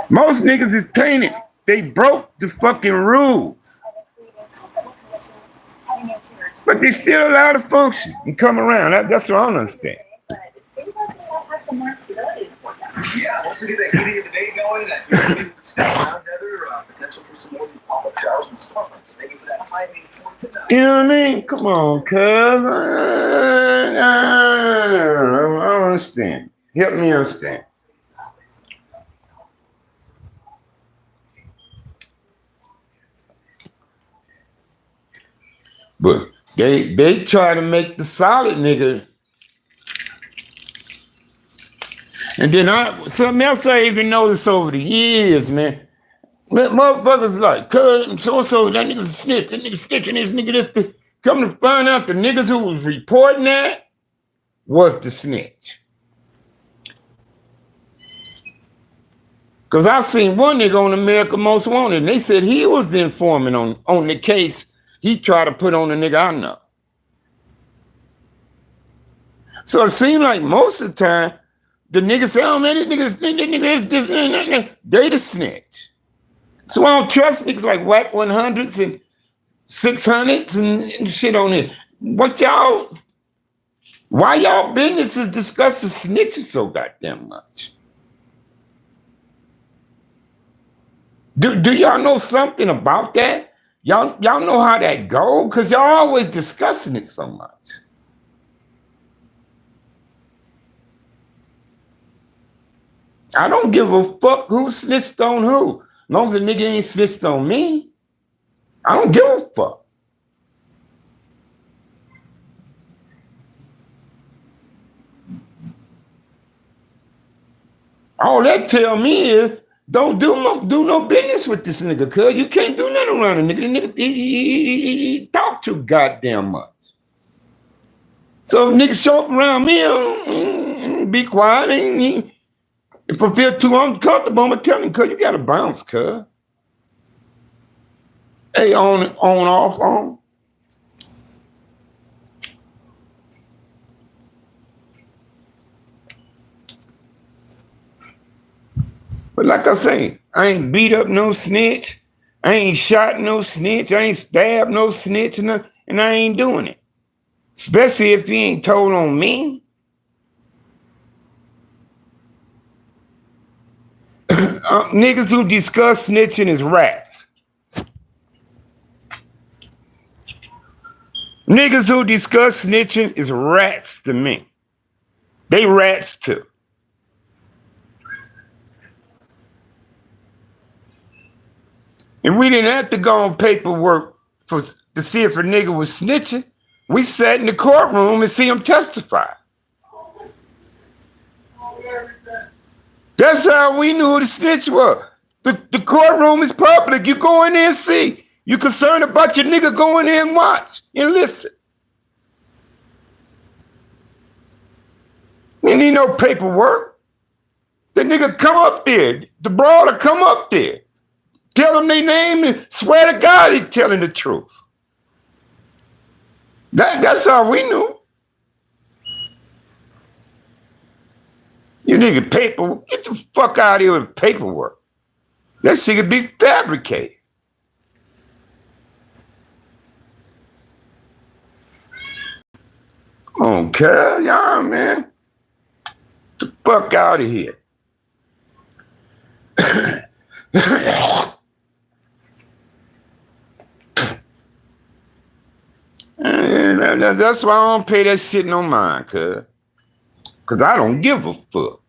Most niggas is tainted. They broke the fucking rules. But they still allowed to function and come around. That's what I don't understand. Yeah, once we get that heating of the day going, that step around together, potential for some more pop-up showers and storms. Thank you for that high for tonight. You know what I mean? Come on, cuz. I don't understand. Help me understand. But they try to make the solid nigga. And then something else I even noticed over the years, man. Motherfuckers like, cuz so that nigga's a snitch, that nigga snitching, this nigga this. Come to find out the niggas who was reporting that was the snitch. Cause I seen one nigga on America Most Wanted, and they said he was the informant on the case he tried to put on the nigga I know. So it seemed like most of the time, the niggas say, oh man, this nigga is this, they the snitch. So I don't trust niggas like whack 100s and 600s and shit on it. Why y'all businesses discussing snitches so goddamn much? Do y'all know something about that? Y'all know how that go? Because y'all always discussing it so much. I don't give a fuck who snitched on who. As long as the nigga ain't snitched on me, I don't give a fuck. All that tell me is don't do no business with this nigga, cuz you can't do nothing around a nigga. The nigga he talk too goddamn much. So if niggas show up around me, be quiet. If I feel too uncomfortable, I'm gonna tell him, cuz you gotta bounce, cuz. Hey, on, off, on. But like I say, I ain't beat up no snitch. I ain't shot no snitch. I ain't stabbed no snitch, and I ain't doing it. Especially if he ain't told on me. Niggas who discuss snitching is rats. Niggas who discuss snitching is rats to me. They rats too. And we didn't have to go on paperwork to see if a nigga was snitching. We sat in the courtroom and see him testify. That's how we knew who the snitch was. The courtroom is public. You go in there and see. You concerned about your nigga, go in there and watch and listen. You need no paperwork. The nigga come up there. The brawler come up there. Tell them their name and swear to God he's telling the truth. That's how we knew. You nigga paperwork. Get the fuck out of here with paperwork. That shit could be fabricated. Come on, cuz, y'all, man. Get the fuck out of here. That's why I don't pay that shit no mind, cuz. Because I don't give a fuck.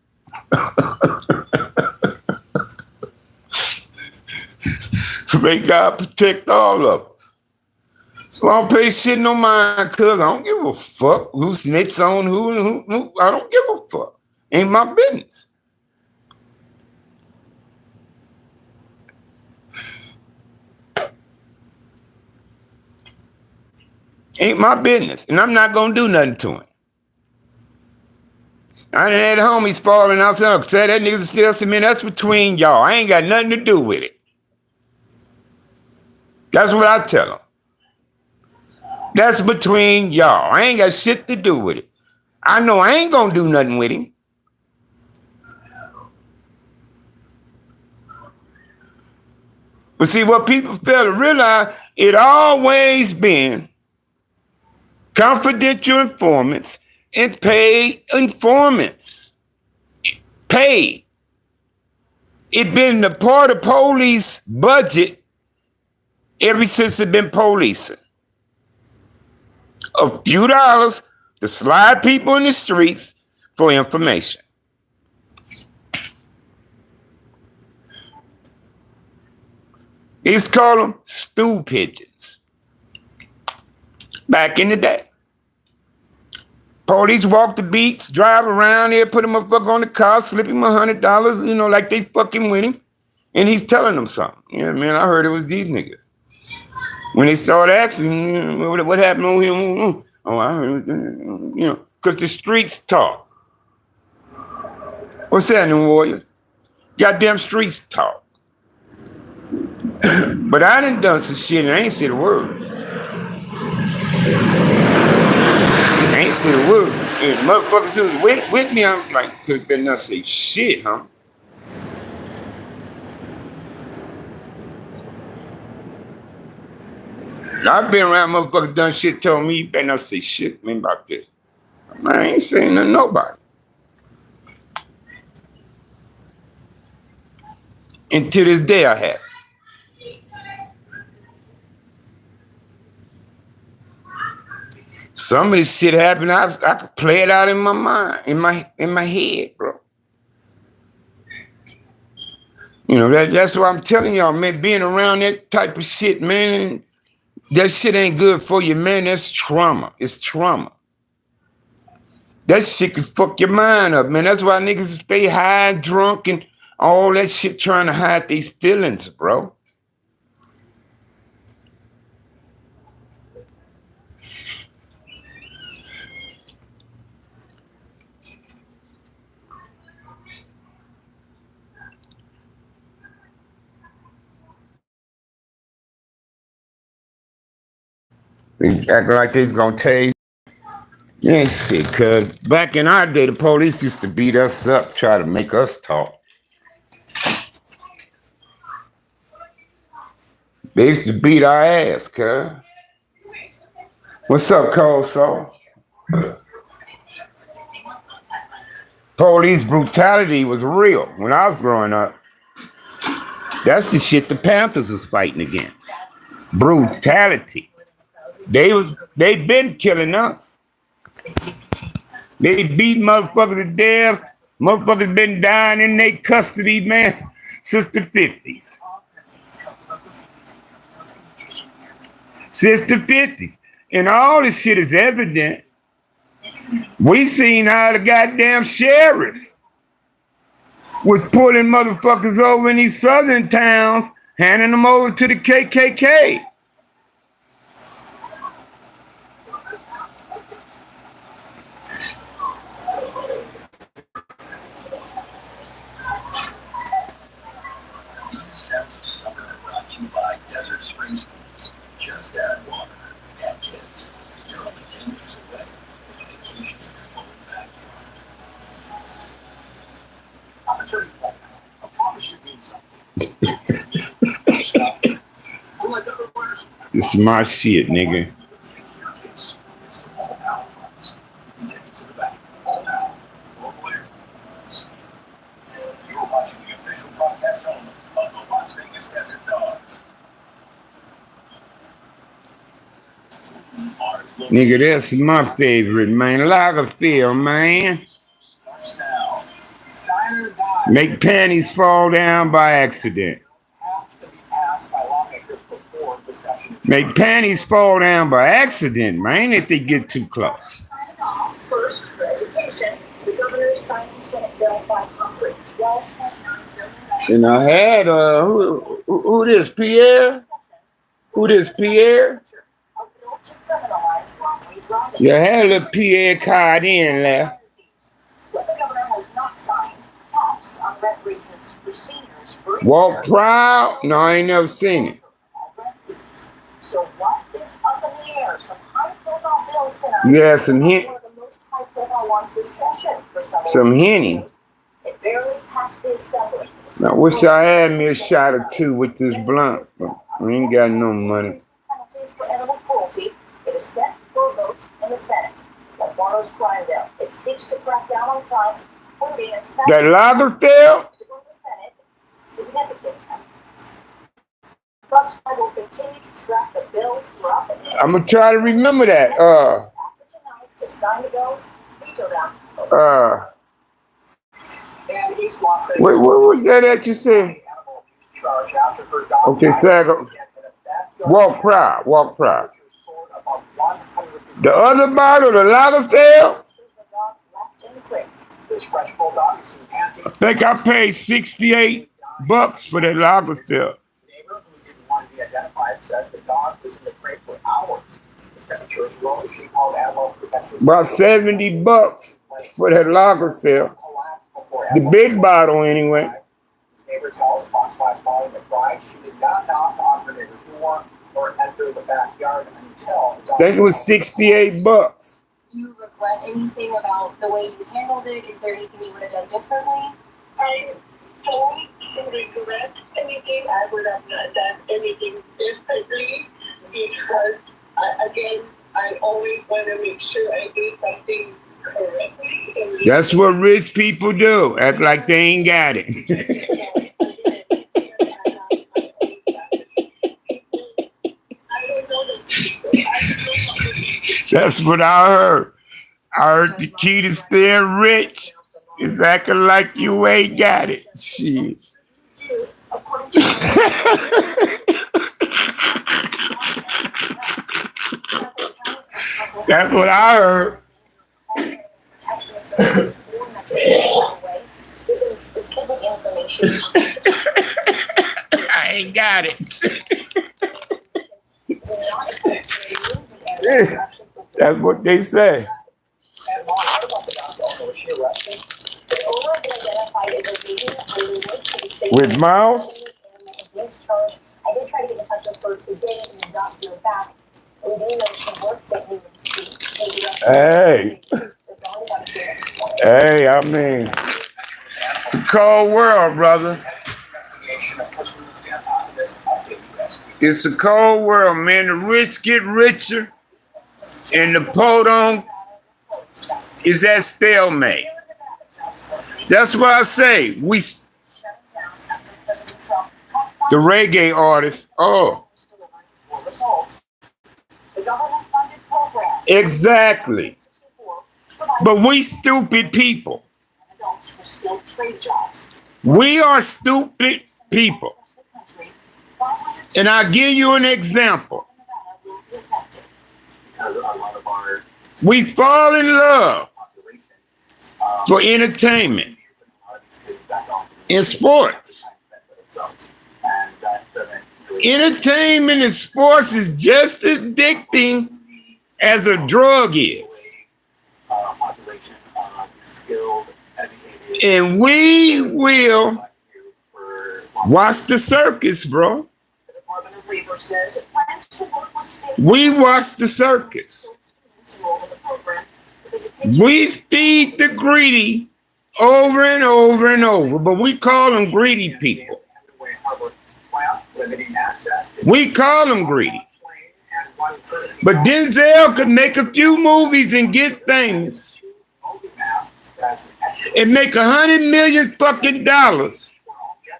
May God protect all of us. So I don't pay shit no mind, cuz I don't give a fuck who snitches on who. I don't give a fuck. Ain't my business. Ain't my business. And I'm not going to do nothing to him. I done had homies falling outside. Say that nigga's still some man. That's between y'all. I ain't got nothing to do with it. That's what I tell them. That's between y'all. I ain't got shit to do with it. I know I ain't going to do nothing with him. But see, what people fail to realize, it always been confidential informants and paid informants. Paid. It been the part of police budget ever since it been policing. A few dollars to slide people in the streets for information. They used to call them stool pigeons. Back in the day. Police walk the beats, drive around here, put a motherfucker on the car, slip him $100, like they fucking with him. And he's telling them something. Yeah, man, I heard it was these niggas. When they started asking, what happened on him? Oh, I heard, because the streets talk. What's that, New Warriors? Goddamn streets talk. But I done some shit and I ain't said a word. I ain't said a word. And motherfuckers who was with me, I'm like, could better not say shit, huh? I've been around motherfuckers done shit, told me, you better not say shit, man, about this. I ain't saying nothing to nobody. And to this day, I have. Some of this shit happened. I could play it out in my mind, in my head, bro. You know, that's why I'm telling y'all, man, being around that type of shit, man, that shit ain't good for you, man. That's trauma. It's trauma. That shit can fuck your mind up, man. That's why niggas stay high, drunk, and all that shit trying to hide these feelings, bro. They act like they's gonna tase. Yeah, shit, cuz back in our day, the police used to beat us up, try to make us talk. They used to beat our ass, cuz. What's up, Cold Soul? Police brutality was real when I was growing up. That's the shit the Panthers was fighting against. Brutality. They been killing us. They beat motherfuckers to death. Motherfuckers been dying in their custody, man, since the 50s. Since the 50s. And all this shit is evident. We seen how the goddamn sheriff was pulling motherfuckers over in these southern towns, handing them over to the KKK. These sounds of summer are brought to you by Desert Springs Schools. Just add water. Add kids. You're only 10 minutes away from a vacation in your own backyard. I'm a turning point now. I promise you mean something. Stop. Unlike other players, This is my shit, nigga. your case. It's the ball power promise. You can take it to the back. All power. All clear. You're watching the official broadcast only of the Las Vegas Desert Dogs. Nigga, that's my favorite, man. Lagerfield, man. Starts now. Sign or die. Make panties fall down by accident. Have to be passed by lawmakers before the session. Make panties fall down by accident, man, if they get too close. First, for education, the governor is signing Senate Bill 500, $12.9 billion. And I had, who this, Pierre? Who this, Pierre? A bill to criminalize wrongly driving. You had a little Pierre card in there. What the governor has not signed, caps on rent raises for seniors for a Walk year. Proud? No, I ain't never seen it. All rent fees. So what is up in the air? Some high-profile bills tonight. Yeah, some hint. One of the most high-profile ones this session for Some Henny. It barely passed the assembly. I wish I had me a shot or two with this blunt, but I ain't got no money. Penalties for animal cruelty. It is set for a vote in the Senate. Lombardo's crime bill. It seeks to crack down on crimes, holding and snatching. That Lagerfeld? To go to the Senate, significant evidence. Fox will continue to track the bills throughout the day. I'm gonna try to remember that. After tonight, to sign the bills, veto them. And East Las Vegas. What was that you said? Animal abuse charge after her dog Okay, died SAG. in a backyard. Walk Proud, Walk Proud. Soared above 150. The other bottle, the Lagerfeld, This fresh bulldog is seen panting. I think I paid $68 for that Lagerfeld. The neighbor who didn't want to be identified says the dog was in the crate for hours. His temperature is low. She called animal protection. About $70 for that Lagerfeld. The big bottle, anyway. His neighbor tells Fox 5's Molly McBride she did not knock on her neighbor's door or enter the backyard until the dog. I think it was $68. Do you regret anything about the way you handled it? Is there anything you would have done differently? I don't regret anything. I would have not done anything differently because, again, I always want to make sure I do something correctly. That's what rich people do. Act like they ain't got it. I don't know those people. I don't know what That's what I heard. I heard the key to staying rich is acting like you ain't got it. Shit. That's what I heard. Specific information. I ain't got it. That's what they say. And Mom, what about the guy? Was she arrested? Ola has been identified as a leader on the way to the state. With Mouse? I did try to get in touch with her today and got her back. We do know she works at New York State. Hey. Hey, I mean, it's a cold world, brother. It's a cold world, man. The rich get richer and the poor don't. Is that stalemate? That's what I say. The reggae artists. Oh. Exactly. But we stupid people. We are stupid people. And I'll give you an example. We fall in love for entertainment in sports. Entertainment in sports is just as addicting as a drug is. And we will watch the circus, bro. We watch the circus. We feed the greedy over and over and over, but we call them greedy people. We call them greedy. But Denzel could make a few movies and get famous and make $100 million fucking dollars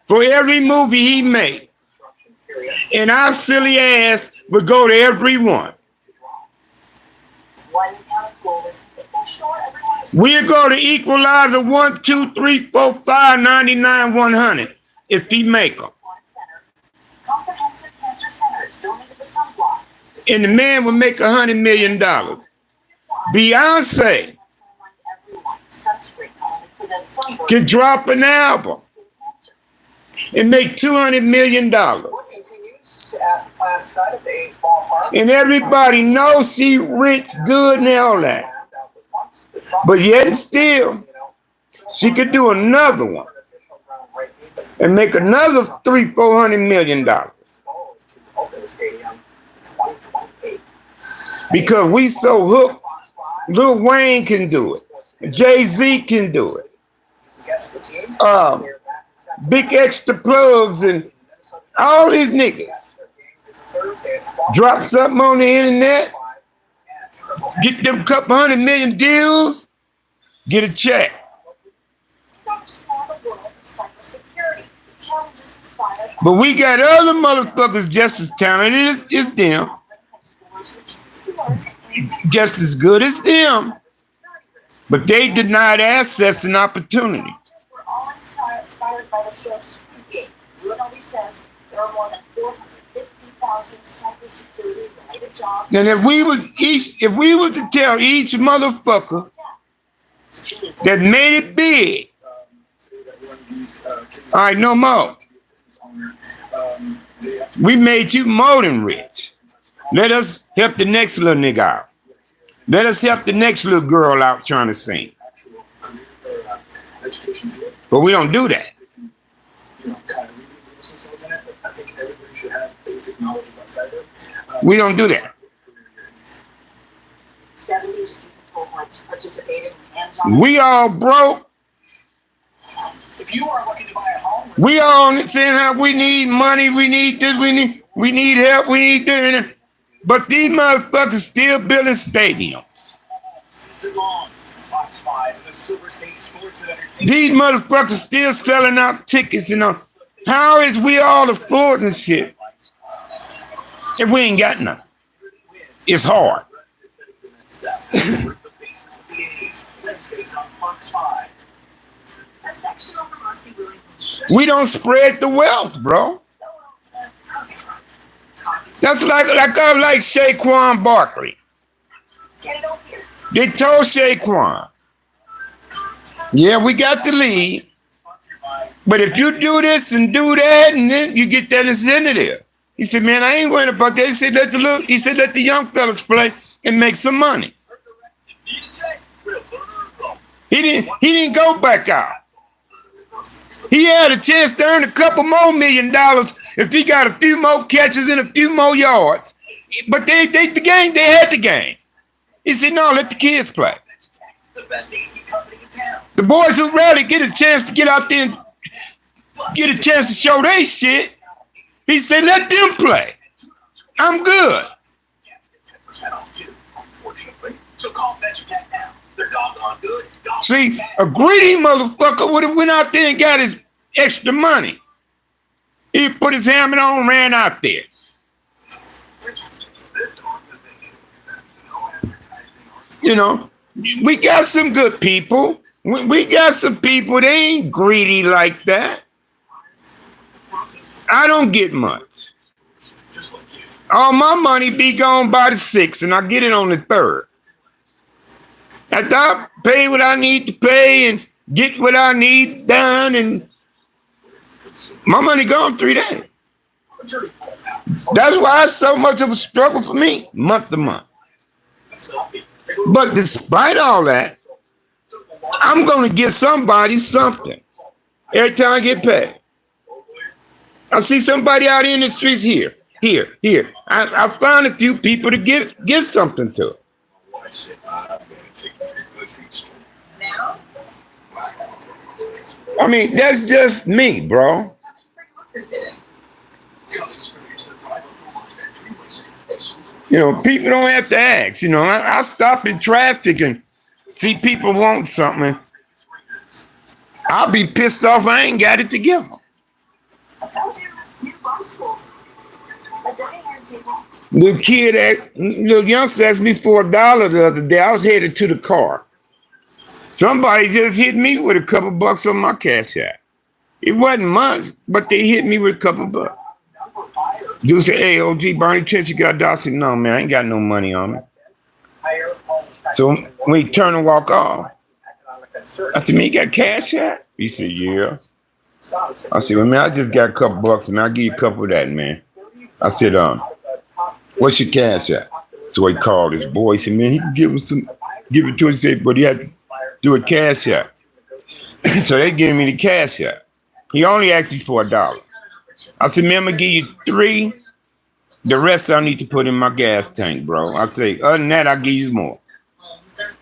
for every movie he made. And our silly ass would go to every one. We'll go to Equalizer 1, 2, 3, 4, 5, 99, 100 if he make them. And the man would make $100 million. Beyonce could drop an album and make $200 million. And everybody knows she rich, good, and all that. But yet still, she could do another one and make another $300-400 million. Because we so hooked, Lil Wayne can do it. Jay-Z can do it. Big Extra Plugs and all these niggas. Drop something on the internet, get them couple $100 million deals, get a check. But we got other motherfuckers just as talented as them. Just as good as them. But they denied access and opportunity. We're all inspired by the show Squid Game. UNLV says there are more than 450,000 cybersecurity related jobs. And if we was to tell each motherfucker that made it big, all right, no more. We made you more than rich. Let us help the next little nigga out. Let us help the next little girl out trying to sing. But we don't do that. We don't do that. 70 student cohorts participated in hands-on. We all broke. If you are looking to buy a home, we all saying how we need money, we need this, we need help, we need this. But these motherfuckers still building stadiums. These motherfuckers still selling out tickets and all. How is we all affording shit if we ain't got nothing? It's hard. is on Fox 5. A section over Marcy Williams. We don't spread the wealth, bro. That's like I like Shaquan Barkley. Get it over here. They told Shaquan, yeah, we got the lead, but if you do this and do that, and then you get that incentive. He said, man, I ain't worried about that. He said, let the young fellas play and make some money. He didn't go back out. He had a chance to earn a couple more $1 million if he got a few more catches and a few more yards. But they had the game. He said, no, let the kids play. The boys who rarely get a chance to get out there and get a chance to show their shit, he said, let them play. I'm good. See, a greedy motherfucker would have went out there and got his extra money. He put his helmet on, ran out there. You know, we got some good people. We got some people, they ain't greedy like that. I don't get much. All my money be gone by the 6th, and I get it on the 3rd. After I pay what I need to pay and get what I need done, and my money gone 3 days. That's why it's so much of a struggle for me, month to month. But despite all that, I'm going to give somebody something every time I get paid. I see somebody out in the streets here. I found a few people to give something to. I mean, that's just me, bro. You know, people don't have to ask. You know, I stop in traffic and see people want something. I'll be pissed off I ain't got it to give them. Little youngster asked me for $1 the other day. I was headed to the car. Somebody just hit me with a couple bucks on my cash app. It wasn't much, but they hit me with a couple bucks. Dude said, hey, OG, Barney Church, you got $1? I said, no, man, I ain't got no money on me. So when he turned and walked off, I said, man, you got cash app? He said, yeah. I said, well, man, I just got a couple bucks, man. I'll give you a couple of that, man. I said, what's your cash app? So he called his boy. He said, man, he can give it to us. He said, but he had to do a cash app. So they gave me the cash app. He only asked me for $1. I said, man, I'm going to give you 3. The rest I need to put in my gas tank, bro. I say, other than that, I'll give you more.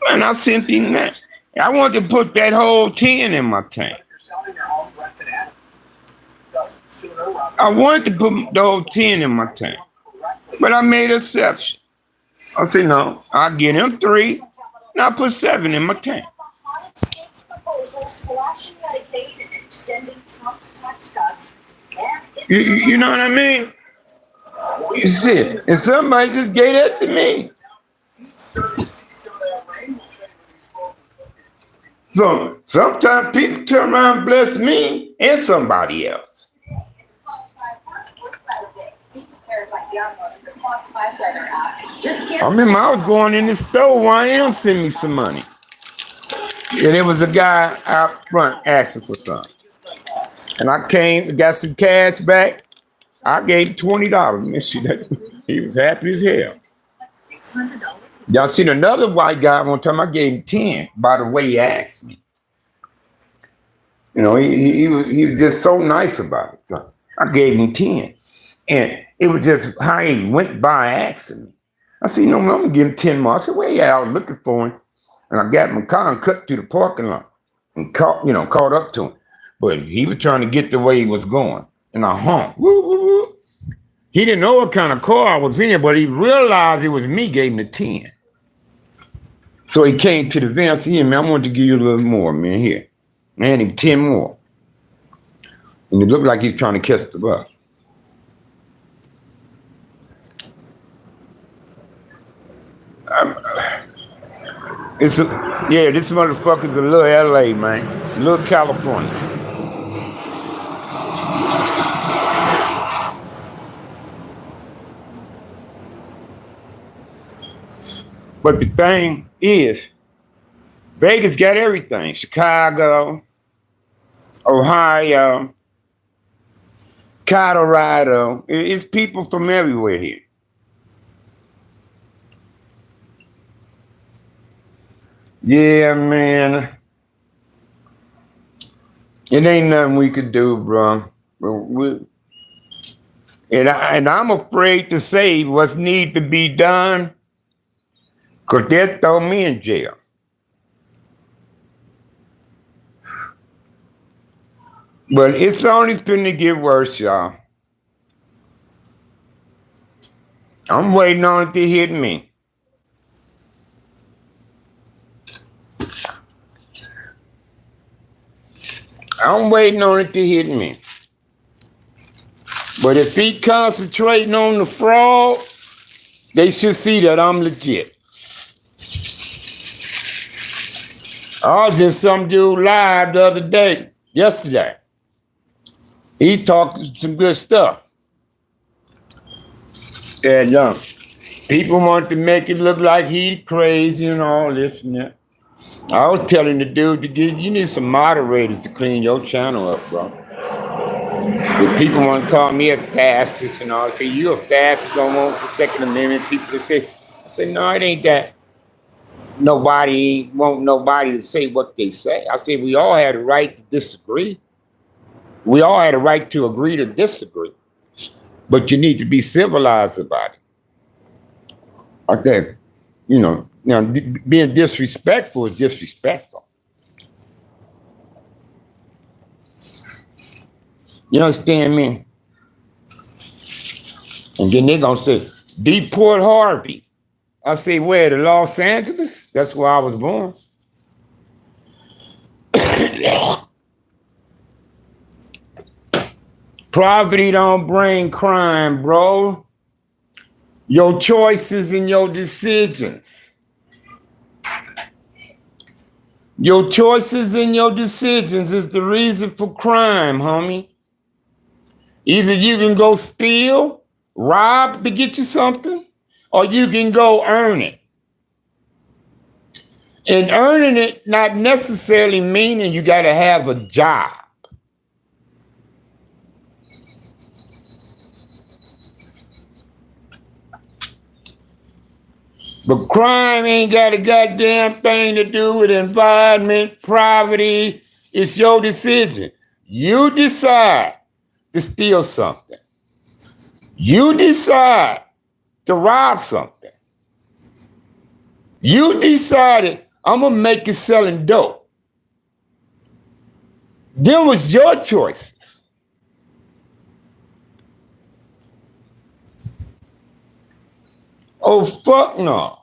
And I sent him that. I wanted to put that whole 10 in my tank. I wanted to put the whole 10 in my tank. But I made an exception. I said, no, I'll give him 3, and I'll put 7 in my tank. You know what I mean? You see, and somebody just gave that to me. So sometimes people turn around and bless me and somebody else. I remember I was going in the store, YM sent me some money. And there was a guy out front asking for something. And I came, got some cash back. I gave him $20. He was happy as hell. Y'all seen another white guy one time, I gave him 10 by the way he asked me. You know, he was just so nice about it. So I gave him 10. And it was just how he went by asking me. I said, no, I'm going to give him 10 more. I said, well, yeah, I was looking for him. And I got my car and cut through the parking lot and caught up to him. But he was trying to get the way he was going. And I honked. Woo, woo, woo. He didn't know what kind of car I was in, but he realized it was me, gave him the 10. So he came to the van. I said, yeah, man, I wanted to give you a little more, man, here. I had him 10 more. And it looked like he's trying to catch the bus. Yeah, this motherfucker's a little LA, man. Little California. But the thing is, Vegas got everything. Chicago, Ohio, Colorado. It's people from everywhere here. Yeah, man. It ain't nothing we could do, bro. And I'm afraid to say what's need to be done, because they'll throw me in jail. But it's only finna get worse, y'all. I'm waiting on it to hit me. I'm waiting on it to hit me. But if he concentrating on the fraud, they should see that I'm legit. I was just some dude live the other day, yesterday. He talked some good stuff. And people want to make it look like he's crazy and all this and that. I was telling the dude you need some moderators to clean your channel up, bro. If people want to call me a fascist and all, say you a fascist, don't want the Second Amendment. People to say, I say, no, it ain't that. Nobody to say what they say. I say we all had a right to disagree. We all had a right to agree to disagree. But you need to be civilized about it. I think, being disrespectful is disrespectful. You understand me? And then they're going to say, deport Harvey. I say, where, to Los Angeles? That's where I was born. Poverty don't bring crime, bro. Your choices and your decisions. Your choices and your decisions is the reason for crime, homie. Either you can go steal, rob to get you something, or you can go earn it. And earning it not necessarily meaning you got to have a job. But crime ain't got a goddamn thing to do with environment, poverty. It's your decision. You decide to steal something. You decide to rob something. You decided, I'm going to make it selling dope. Them was your choices. Oh, fuck no.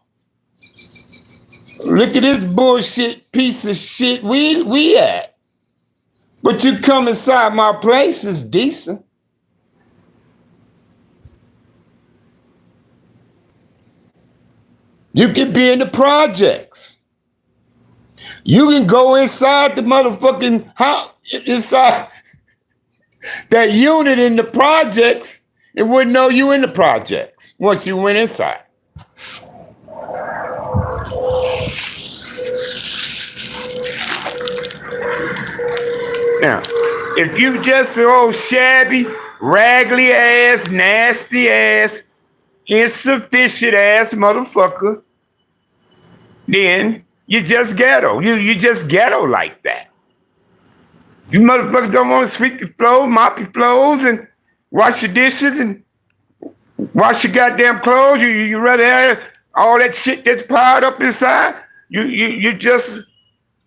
Look at this bullshit piece of shit we at. But you come inside my place is decent. You can be in the projects. You can go inside the motherfucking house, inside that unit in the projects, and wouldn't know you in the projects once you went inside. Now, if you just an old shabby, raggedy ass, nasty ass, insufficient ass motherfucker, then you just ghetto. You just ghetto like that. You motherfuckers don't want to sweep your floors, mop your floors, and wash your dishes and wash your goddamn clothes. You rather have all that shit that's piled up inside. You just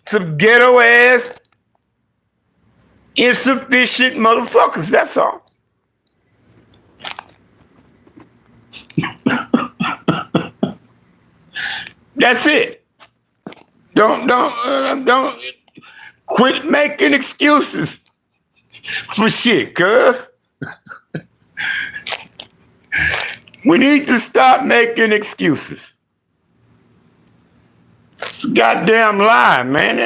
some ghetto ass, insufficient motherfuckers. That's all. That's it. Don't quit making excuses for shit, cuz. We need to stop making excuses. It's a goddamn lie, man.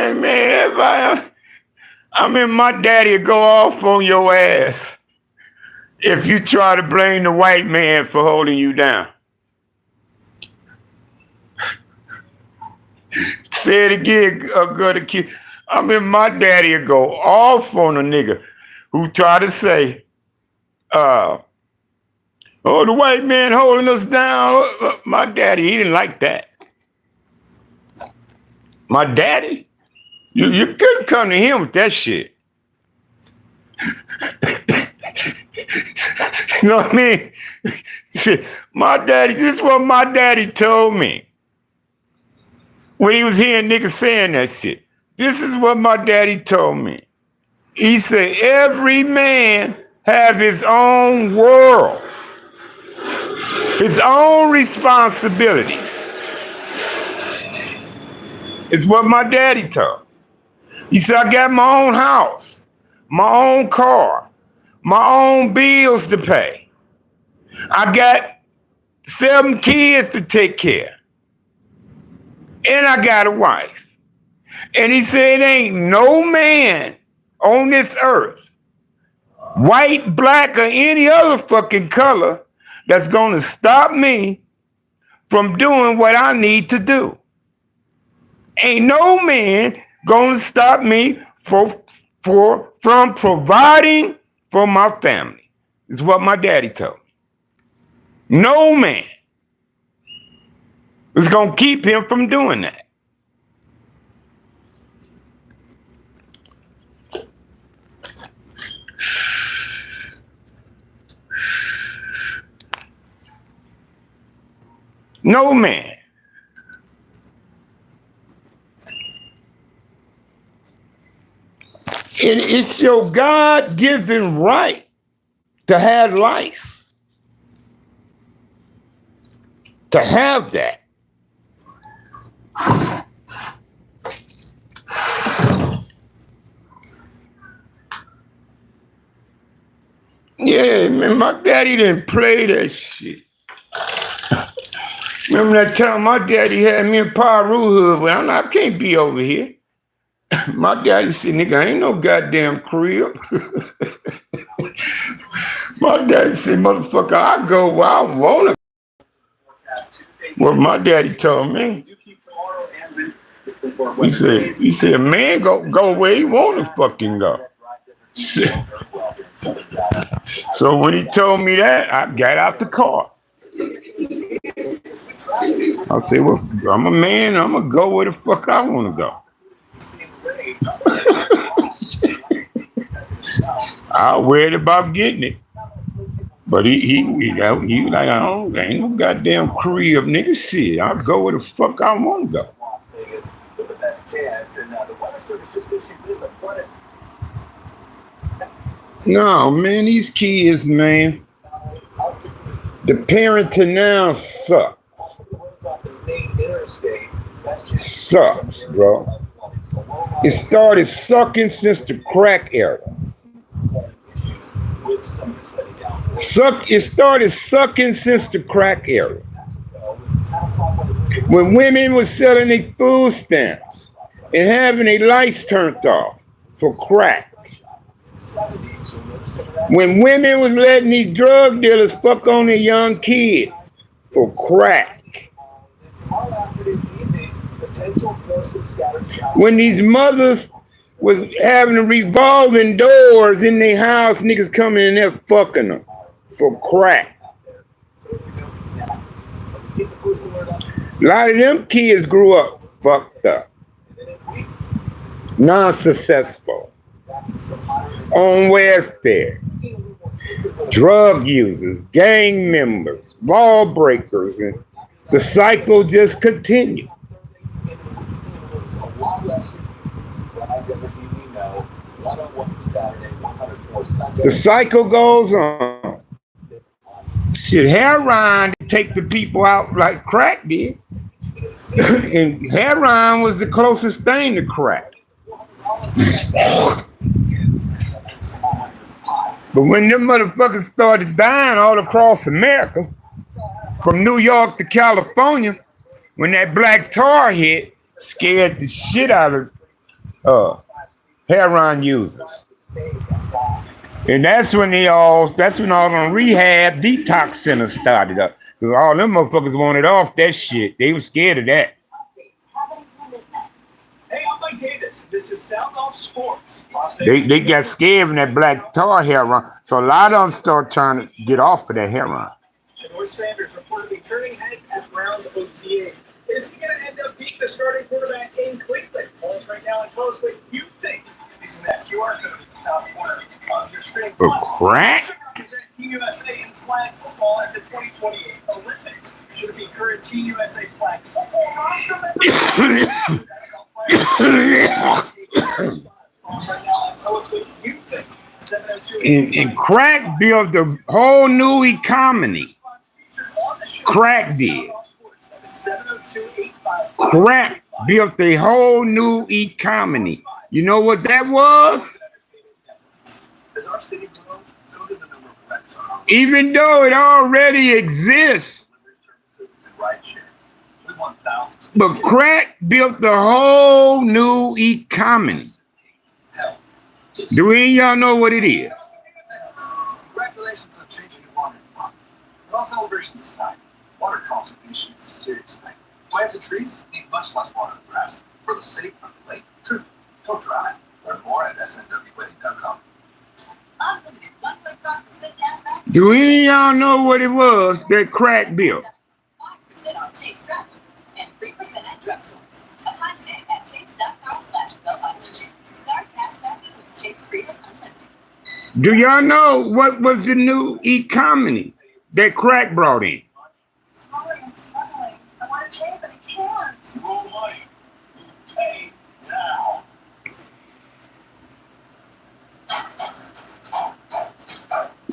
I mean, my daddy will go off on your ass if you try to blame the white man for holding you down. Say it again, good kid. I mean, my daddy will go off on a nigga who try to say, oh, the white man holding us down. My daddy, he didn't like that. My daddy? You couldn't come to him with that shit. You know what I mean? My daddy, this is what my daddy told me when he was hearing niggas saying that shit. This is what my daddy told me. He said, every man have his own world, his own responsibilities. It's what my daddy told me. He said, I got my own house, my own car, my own bills to pay. I got 7 kids to take care. And I got a wife. And he said, ain't no man on this earth, white, black, or any other fucking color, that's gonna stop me from doing what I need to do. Ain't no man gonna stop me from providing for my family. Is what my daddy told me. No man is gonna keep him from doing that. No man. It's your God-given right to have life. To have that. Yeah, man, my daddy didn't play that shit. Remember that time my daddy had me in Paru hood, well, I can't be over here. My daddy said, nigga, ain't no goddamn crib. My daddy said, motherfucker, I go where I wanna. What my daddy told me. He said, a man go where he wanna fucking go. Shit. So when he told me that, I got out the car. I said, well, I'm a man, I'm gonna go where the fuck I wanna go. I worried about getting it. But he like, I ain't no goddamn crib, nigga. Shit, I'll go where the fuck I want to go. Las Vegas with the best chance, and the Weather Service just issued this a flooded. No, man, these kids, man. The parenting now sucks. Sucks, bro. It started sucking since the crack era. It started sucking since the crack era. When women were selling their food stamps and having their lights turned off for crack. When women was letting these drug dealers fuck on their young kids for crack. When these mothers was having revolving doors in their house, niggas coming in there fucking them for crack. A lot of them kids grew up fucked up, non-successful, on welfare, drug users, gang members, lawbreakers, and the cycle just continued. The cycle goes on. Shit, heroin take the people out like crack did. And heroin was the closest thing to crack. But when them motherfuckers started dying all across America, from New York to California, when that black tar hit, scared the shit out of heroin users. And that's when all the rehab detox centers started up. Because all them motherfuckers wanted off that shit. They were scared of that. Hey, I'm Mike Davis. This is Sound Off Sports. They got scared from that black tar heroin. So a lot of them start trying to get off of that heroin. Shador Sanders reportedly turning heads at Browns OTAs. Is he going to end up being the starting quarterback in Cleveland? Polls right now and tell us what you think. Using that QR code at the top corner of your screen. But crack? Represent Team USA in flag football at the 2028 Olympics. Should it be current Team USA flag football roster members? And crack built a whole new economy. Crack did. Crack built a whole new economy. You know what that was? Even though it already exists. But crack built the whole new economy. Do any of y'all know what it is? Congratulations on changing your water. No celebration society. Water conservation is a serious thing. Plants and trees need much less water than grass for the sake of the lake. Truth. Don't try. Learn more at snwwedding.com. Unlimited 1.5% cash back. Do any of y'all know what it was that crack built? 5% on Chase Travel and 3% at drugstores. Apply today at chase.com/go-unlimited. Start cash back with Chase Freedom Unlimited. Do y'all know what was the new economy that crack brought in? Sorry, I'm struggling. I want to pay, but I can't. More money. You pay now.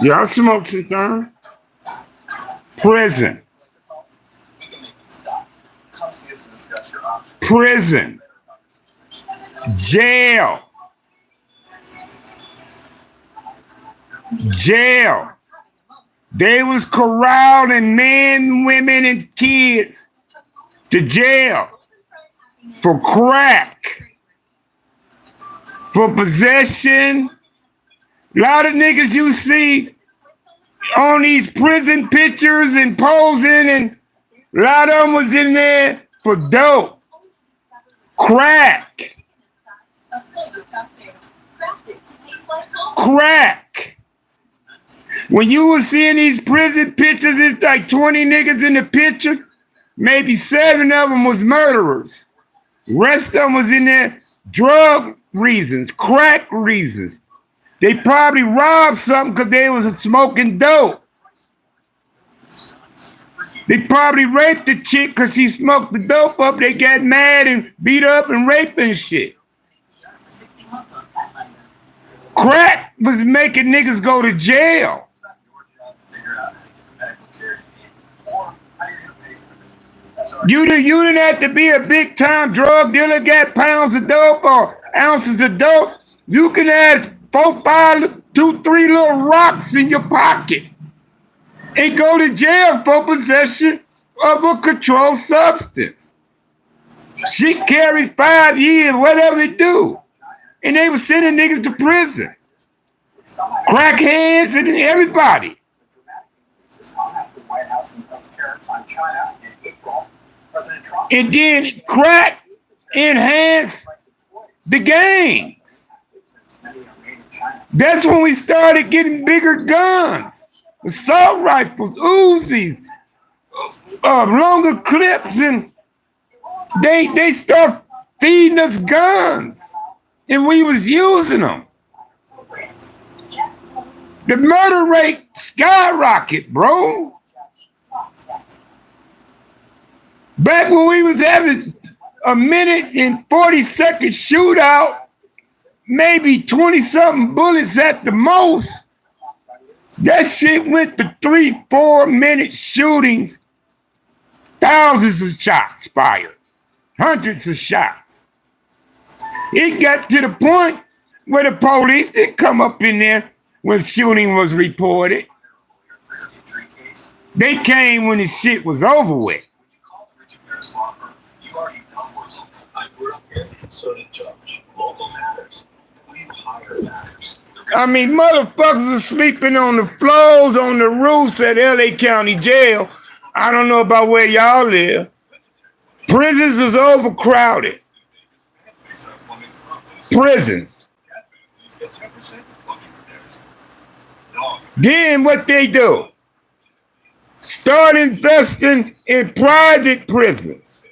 Y'all smoke this time? Prison. We can make it stop. Come see us and discuss your options. Prison. Jail. Jail. They was corralling men, women, and kids to jail for crack, for possession. A lot of niggas you see on these prison pictures and posing, and a lot of them was in there for dope, crack, crack. When you were seeing these prison pictures, it's like 20 niggas in the picture. Maybe 7 of them was murderers. Rest of them was in there drug reasons, crack reasons. They probably robbed something because they was smoking dope. They probably raped the chick because she smoked the dope up. They got mad and beat up and raped and shit. Crack was making niggas go to jail. You didn't have to be a big time drug dealer, got pounds of dope or ounces of dope. You can have 4, 5, 2, 3 little rocks in your pocket and go to jail for possession of a controlled substance. Shit carries 5 years, whatever it do. And they were sending niggas to prison. Crackheads and everybody. And then crack enhanced the gangs. That's when we started getting bigger guns, assault rifles, Uzis, longer clips, and they start feeding us guns, and we was using them. The murder rate skyrocketed, bro. Back when we was having a minute and 40-second shootout, maybe 20-something bullets at the most, that shit went to 3-4 minute shootings, thousands of shots fired, hundreds of shots. It got to the point where the police didn't come up in there when shooting was reported. They came when the shit was over with. So did Josh. Local matters. Who you hire matters. I mean, motherfuckers are sleeping on the floors, on the roofs at LA County Jail. I don't know about where y'all live. Prisons is overcrowded. Prisons. Then what they do? Start investing in private prisons.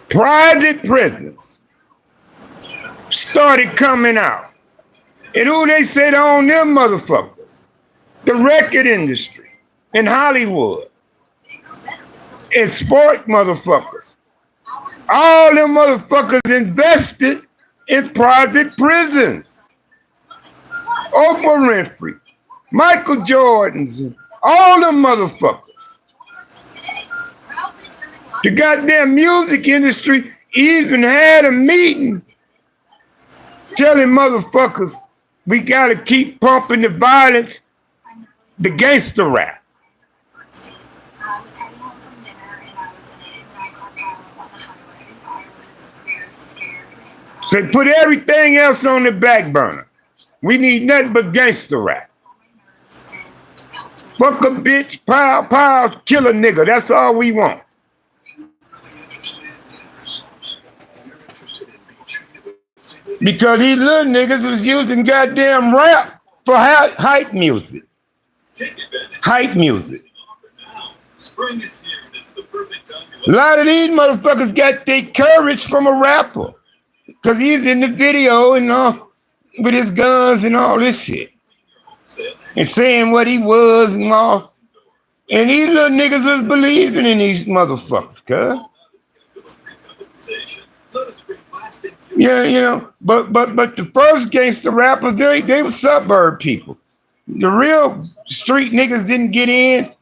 Private prisons started coming out. And who they say to own them motherfuckers? The record industry in Hollywood. And sport motherfuckers. All them motherfuckers invested in private prisons. Oprah Winfrey, Michael Jordans, and all them motherfuckers. The goddamn music industry even had a meeting telling motherfuckers we gotta keep pumping the violence, the gangster rap. I was heading home from dinner and I was in it and I caught Kyle on the highway. I was very scared. So put everything else on the back burner. We need nothing but gangster rap. Fuck a bitch, pow, kill a nigga. That's all we want. Because these little niggas was using goddamn rap for hype music. Hype music. A lot of these motherfuckers got their courage from a rapper. Because he's in the video and all, with his guns and all this shit. And saying what he was and all. And these little niggas was believing in these motherfuckers, cuz. Yeah, you know, but the first gangster rappers, they were suburb people. The real street niggas didn't get in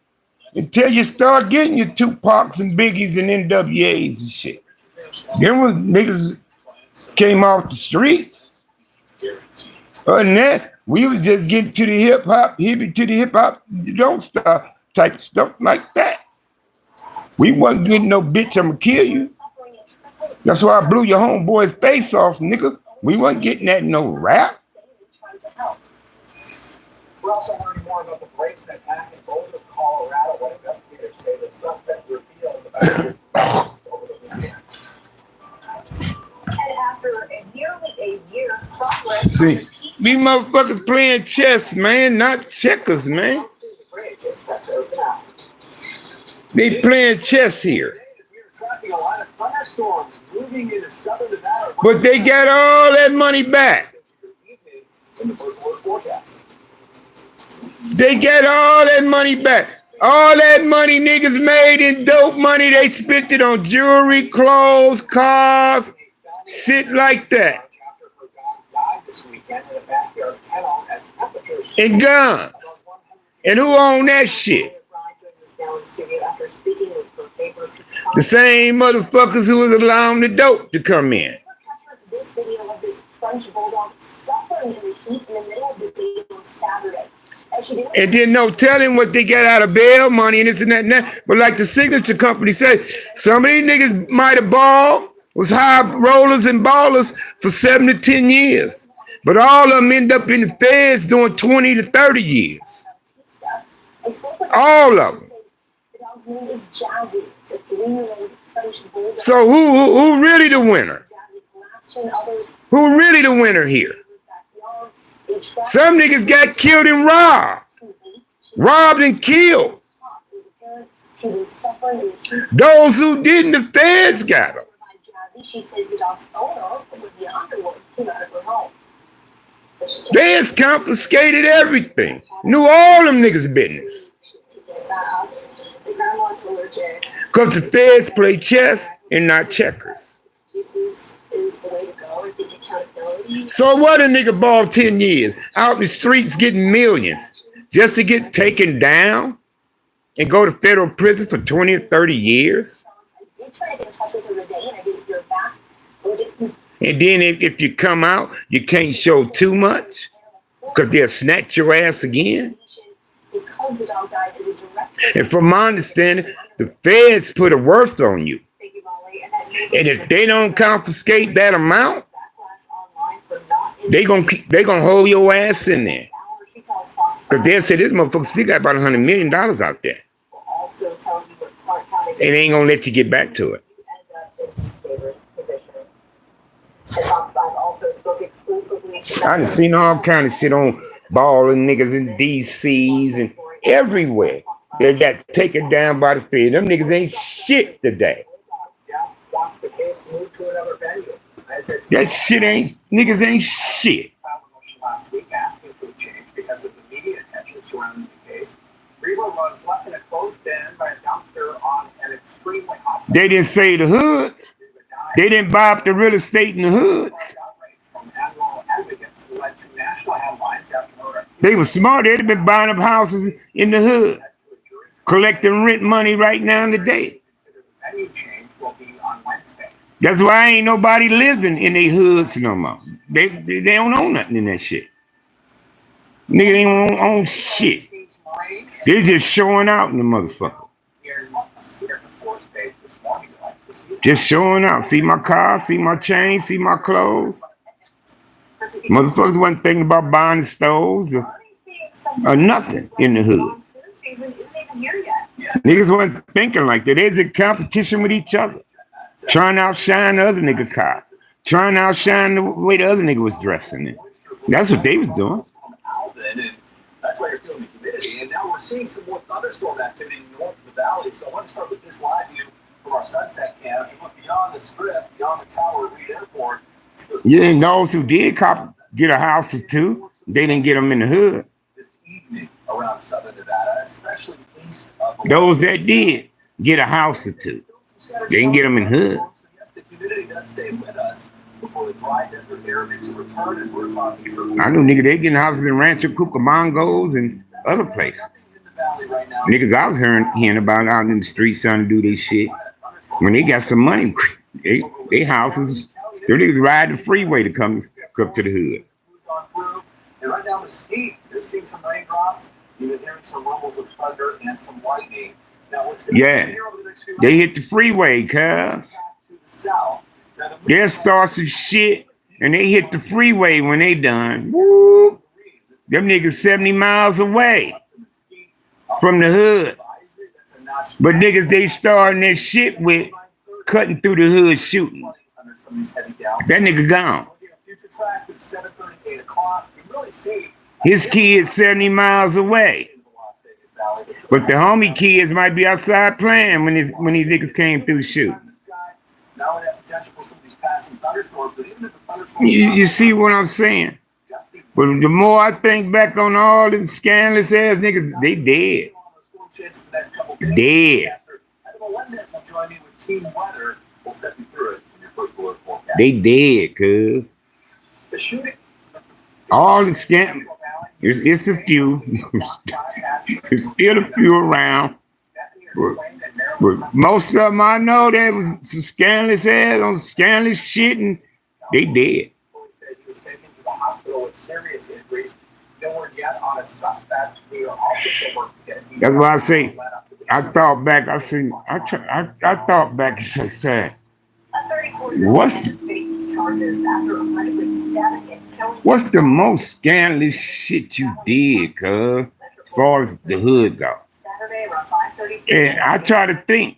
until you start getting your Tupacs and Biggies and NWAs and shit. Then when niggas came off the streets, other than that, we was just getting to the hip hop, hippie to the hip hop, don't stop type of stuff like that. We wasn't getting no bitch, I'ma kill you. That's why I blew your homeboy's face off, nigga. We wasn't getting that in no rap. We're also learning more about the Brazen attack in Boulder, Colorado. What investigators say the suspect revealed about his over the weekend. And after nearly a year, progress. See, these motherfuckers playing chess, man, not checkers, man. The bridge is set to open up. They playing chess here. Tracking a line of thunderstorms moving into southern Nevada. But they got all that money back. In the first quarter forecast. They got all that money back. All that money niggas made in dope money, they spent it on jewelry, clothes, cars, shit like that. And guns. And who own that shit? The same motherfuckers who was allowing the dope to come in. This video of this French bulldog suffering in the heat in the middle of the day on Saturday. And then no telling what they get out of bail money and this and that and that. But like the signature company said, some of these niggas might have balled, was high rollers and ballers for 7 to 10 years. But all of them end up in the feds doing 20 to 30 years. All of them. The dog's name is Jazzy. It's a 3-year-old French bulldog. So who really the winner? Who really the winner here? Some niggas got killed and robbed. Robbed and killed. Those who didn't, the feds got them. She says the dog's owner with the underwood came out of her home. Feds confiscated everything. Knew all them niggas' business. Because the feds play chess and not checkers. Is the way to go. I think accountability. So what a nigga ball 10 years out in the streets getting millions just to get taken down and go to federal prison for 20 or 30 years? I did try to get in touch with her today and I didn't hear back. And then if you come out, you can't show too much because they'll snatch your ass again. Because the dog died as a direct. And from my understanding, the feds put a worth on you. Thank you, Molly. And that And if they don't confiscate that amount, they gonna hold your ass in there. Because they'll say this motherfucker still got about $100 million out there. And they ain't gonna let you get back to it. I done seen all kind of shit on balling niggas in DC's and everywhere. They got taken down by the Fed. Them niggas ain't shit today. That shit ain't, niggas ain't shit. Last week asking for a change because of the media attention surrounding the case. Reba was left in a closed bin by a dumpster on an extremely hot summer. They didn't say the hoods. They didn't buy up the real estate in the hoods. From annual advocates led to national headlines after they were smart. They'd have been buying up houses in the hood, collecting rent money right now today. Venue change will be on Wednesday. That's why ain't nobody living in their hoods no more. They don't own nothing in that shit. Nigga ain't own shit. They just showing out in the motherfucker. Just showing out. See my car, see my chain, see my clothes. Motherfuckers wasn't thinking about buying stoves or nothing in the hood. Niggas wasn't thinking like that. They's in competition with each other. Trying to outshine the other nigga car. Trying to outshine the way the other nigga was dressing it. That's what they was doing. That's why you're feeling the humidity. And now we're seeing some more thunderstorm activity north of the valley. So let's start with this live view from our sunset cam. If you look beyond the strip, beyond the tower at Reed Airport. Yeah, and those who did get a house or two, they didn't get them in the hood. This evening around southern Nevada, especially east of those that did get a house or two. They didn't get them in the hood. So yes, the humidity does stay with us before the dry desert air makes a return, and we're talking for I knew nigga they getting houses in Rancho Cucamongo's and other places. Niggas I was hearing about out in the streets trying to do this shit. When they got some money, they houses, them niggas ride the freeway to come up to the hood. And right now, Mesquite, you're seeing some raindrops. You've been hearing some rumbles of thunder and some lightning. Now, what's going yeah, they hit the freeway, cuz. They'll start some shit, and they hit the freeway when they done. Woo! Them niggas 70 miles away from the hood. But niggas they starting their shit with cutting through the hood shooting. That nigga gone. His kids 70 miles away. But the homie kids might be outside playing when these niggas came through shooting. You see what I'm saying? But the more I think back on all them scandalous ass niggas, they dead. Dead. They dead, cuz. All the scam, it's a few. There's still a few around. But most of them I know that was some scandalous ass on scandalous shit and they dead. That's why I say, I thought back, I said, I thought back and said, what's the most scandalous shit you did, cuz, as far as the hood goes? And I try to think.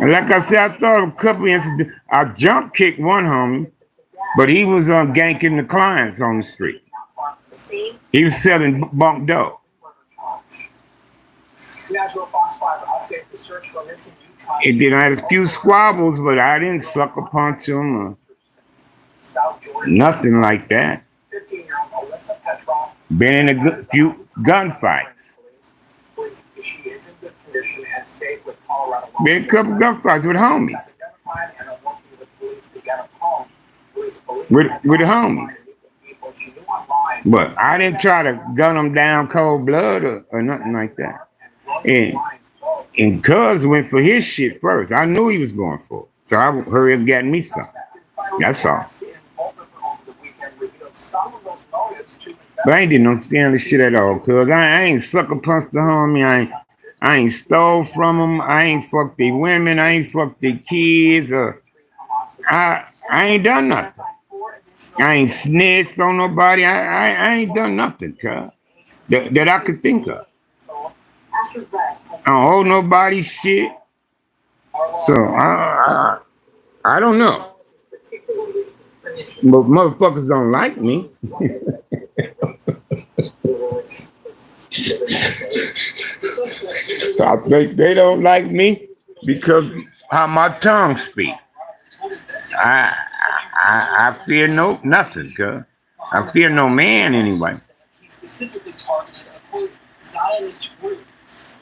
And like I said, I thought of a couple incidents. I jump kicked one homie, but he was ganking the clients on the street. He was selling bunk dope. And then I had a few squabbles, but I didn't sucker punch him or nothing like that. Been in a few gunfights. Been a couple gunfights with homies. With the homies. But I didn't try to gun them down cold blood or nothing like that. And Cuz went for his shit first. I knew he was going for it. So I hurried up and got me some. That's all. But I ain't did no scandalous shit at all, cuz I ain't sucker punched the homie. I ain't stole from them. I ain't fucked their women. I ain't fucked their kids. I ain't done nothing. I ain't snitched on nobody. I ain't done nothing, cuz, that I could think of. I don't hold nobody shit. So I don't know. But motherfuckers don't like me. I think they don't like me because how my tongue speak. I fear nothing, cuz. I fear no man anyway. He specifically targeted a quote Zionist group.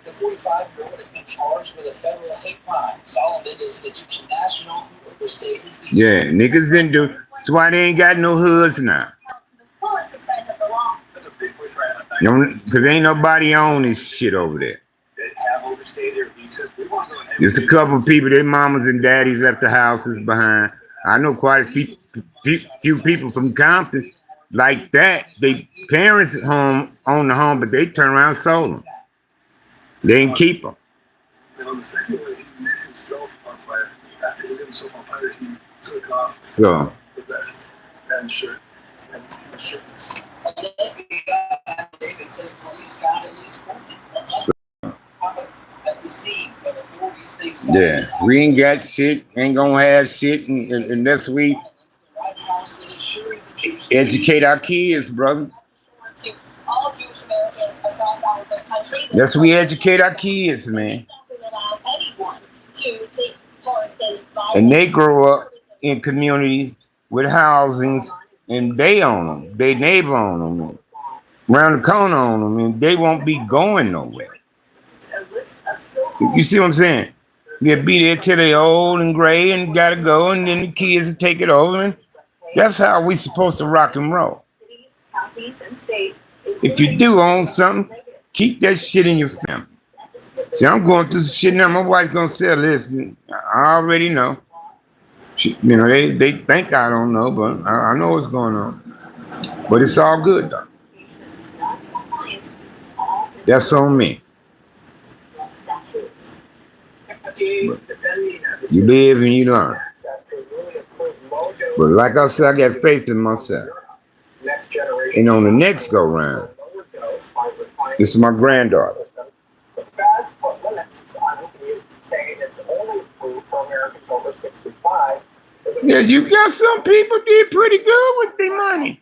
The 45-year-old has been charged with a federal hate crime. Solomon is an Egyptian national who overstayed his visa. Yeah, niggas in do. That's why they ain't got no hoods now. To the fullest extent of the law. That's a big push right now. Because ain't nobody on this shit over there. They have overstayed their visas. We want to go ahead. There's a couple of people, their mamas and daddies left the houses behind. I know quite a few people from Compton like that. They parents home own the home, but they turn around and sold them. They didn't keep them. And on the second one, he lit himself on fire. After he lit himself on fire, he took off So the vest and shirt, and he was shirtless. An FBI affidavit says police found at least 14 at the scene, but authorities think yeah, we ain't got shit, ain't gonna have shit unless we the White House is assuring the Jews educate our kids, brother. To all Jewish Americans across our country. That's we educate our kids, man. Allow anyone to take part in And they grow up in communities with housings, and they own them, they neighbor own them, around the corner on them, and they won't be going nowhere. You see what I'm saying? They'll be there till they old and gray and gotta go, and then the kids will take it over, and that's how we supposed to rock and roll. If you do own something, keep that shit in your family. See, I'm going through some shit now. My wife's gonna sell this. I already know. You know, they think I don't know, but I know what's going on. But it's all good though. That's on me. You live and you learn. But like I said, I got faith in myself. And on the next go round, this is my granddaughter. The feds put limits on who can use it, saying it's only approved for Americans over 65. Yeah, you got some people did pretty good with their money.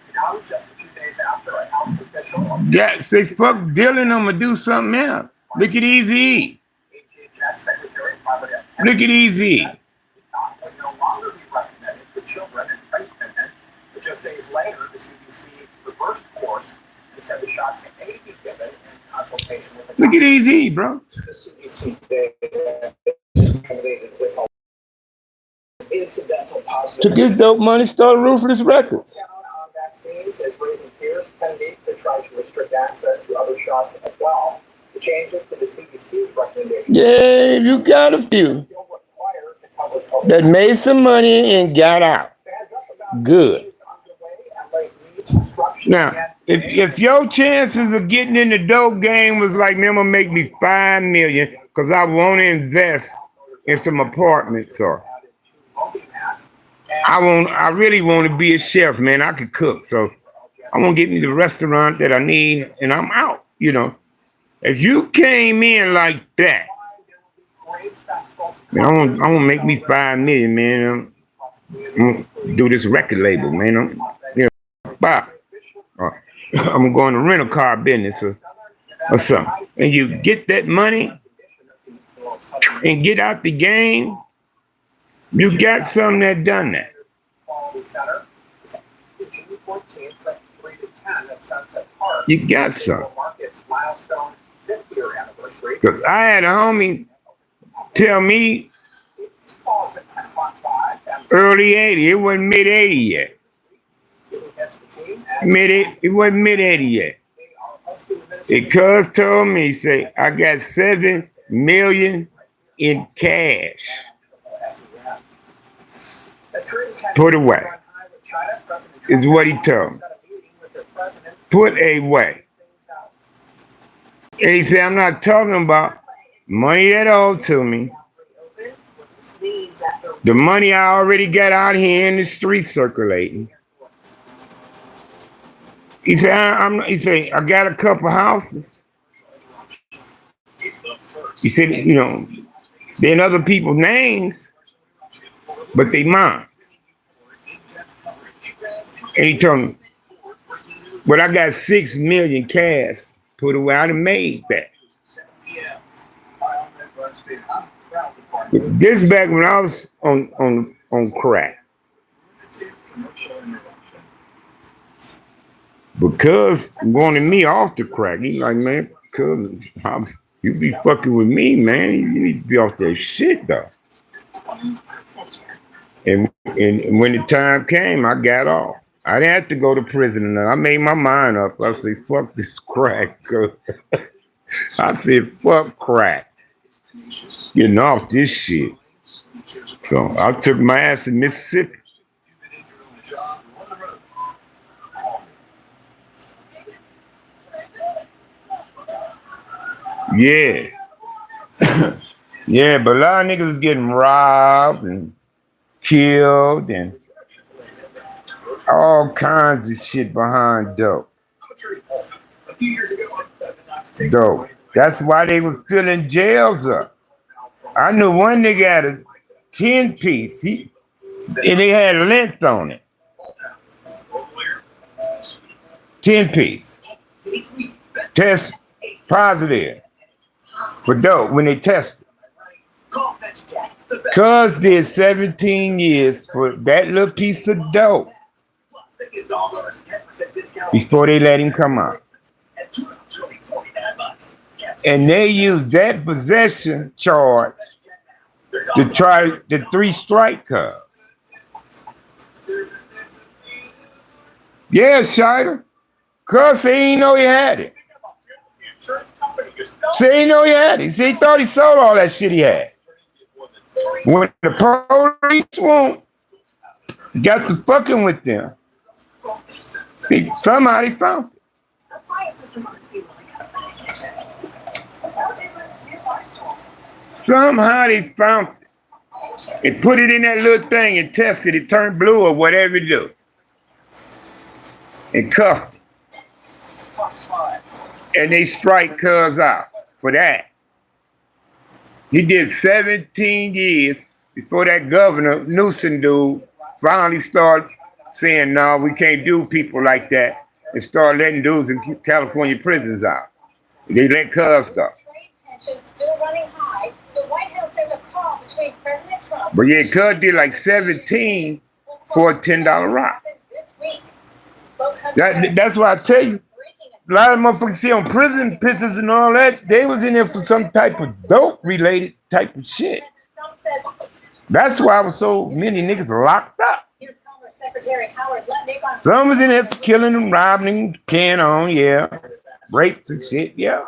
It comes just a few days after a health official. Yeah, say fuck Dylan, I'm gonna do something else. Look at Easy. HHS Secretary Robert F. Look at Easy. Would no longer be recommended for children and pregnant women. But just days later, the CDC reversed course and said the shots may be given in consultation with the Look at Easy, bro. The CDC data is accommodated with incidental positive. Took his dope money, started Ruthless Records. On vaccines is raising fears pending to try to restrict access to other shots as well. The changes to the CDC's recommendation. Yeah, you got a few that made some money and got out. Good. Now, if your chances of getting in the dope game was like, man, I'm gonna make me $5 million because I want to invest in some apartments, or I really want to be a chef, man. I could cook, so I want to get me the restaurant that I need, and I'm out. You know, if you came in like that, man, I want to make me $5 million, man. I'm gonna do this record label, man. Bye. I'm going to rental car business or something. And you get that money and get out the game, you got something that done that. You got something. Because I had a homie tell me early 80, it wasn't mid 80 yet. It wasn't mid 80 yet. Cuz told me, say, I got 7 million in cash. Put away. Is what he told me. Put away. And he said, I'm not talking about money that owed to me. The money I already got out here in the street circulating. He said, I got a couple houses. He said, they're in other people's names, but they mine. And he told me, but I got 6 million cash put away. I done made that. This back when I was on crack. Because wanted me off the crack. He's like, man, because you be fucking with me, man. You need to be off that shit, though. And when the time came, I got off. I didn't have to go to prison. I made my mind up. I said, fuck this crack. I said, fuck crack. Getting off this shit. So I took my ass to Mississippi. Yeah. Yeah, but a lot of niggas is getting robbed and killed and all kinds of shit behind dope. Dope. That's why they was still in jails up. I knew one nigga had a 10-piece. And they had length on it. 10-piece. Test positive for dope when they tested. Cuz did 17 years for that little piece of dope before they let him come out. And they used that possession charge to try the 3-strike cuz. Yeah, Shider. Cuz he didn't know he had it. See, he didn't know he had it. See, he thought he sold all that shit he had. When the police got to fucking with them, somehow they found it. Somehow they found it. They put it in that little thing and tested it, turned blue or whatever it do. And cuffed it. And they strike cuz out for that. He did 17 years before that governor, Newsom dude, finally started saying, no, we can't do people like that, and start letting dudes in California prisons out. They let cuz go. But yeah, cuz did like 17 for a $10 rock. That's why I tell you, a lot of motherfuckers see on prison pictures and all that, they was in there for some type of dope-related type of shit. That's why so many niggas locked up. Some was in there for killing them, robbing them, carrying on, yeah. Rapes and shit, yeah.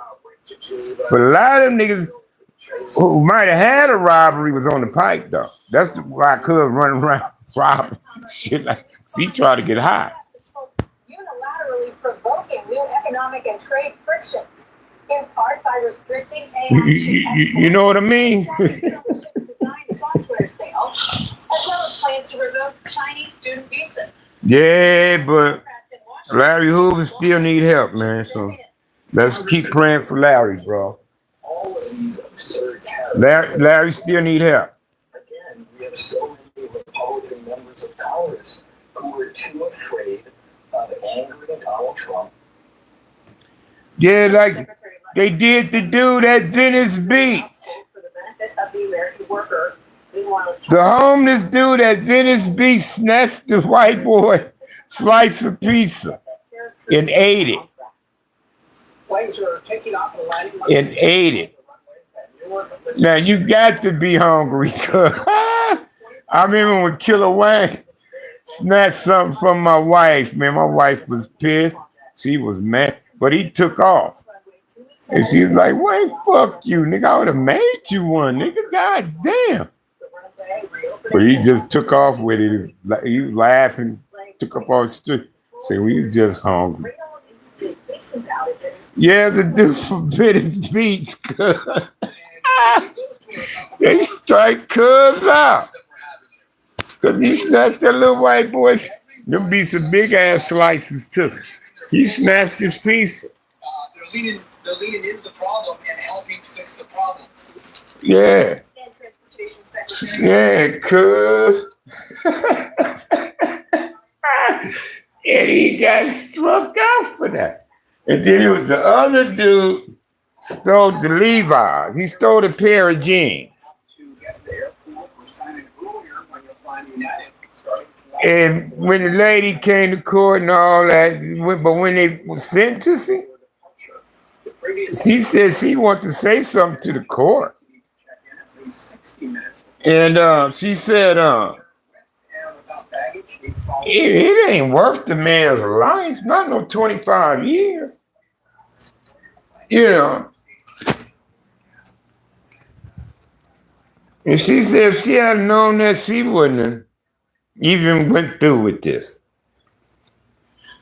But a lot of them niggas who might have had a robbery was on the pike, though. That's why I could run around robbing shit like he tried to get high. Provoking new economic and trade frictions, in part by restricting you know what I mean? software sales, as well as plans to revoke Chinese student visas. Yeah, but Larry Hoover still need help, man. So let's keep praying for Larry, bro. Larry still need help. Again, we have so many Republican members of Congress who are too afraid of angering Donald Trump. Yeah, like they did the dude at Venice Beach. The homeless dude at Venice Beach snatched the white boy slice of pizza and ate it. And ate it. Now you got to be hungry. I remember when Killer Wayne snatched something from my wife, man. My wife was pissed. She was mad. But he took off. And she's like, Wayne, fuck you, nigga. I would have made you one, nigga. God damn. But he just took off with it. He was laughing, took up all the street. So we was just hungry. communications outages. Yeah, the dude forbid his beats, cuz. They strike cuz out. Cause he snatched that little white boy. Them be some big ass slices too. He snatched his piece. They're leaning into the problem and helping fix the problem. Yeah. Yeah, cuz. And he got struck out for that. And then it was the other dude stole the Levi's. He stole a pair of jeans. And when the lady came to court and all that, but when they were sentencing, she said she wanted to say something to the court. And she said, it ain't worth the man's life, not no 25 years. You know. And she said if she had known that, she wouldn't have even went through with this.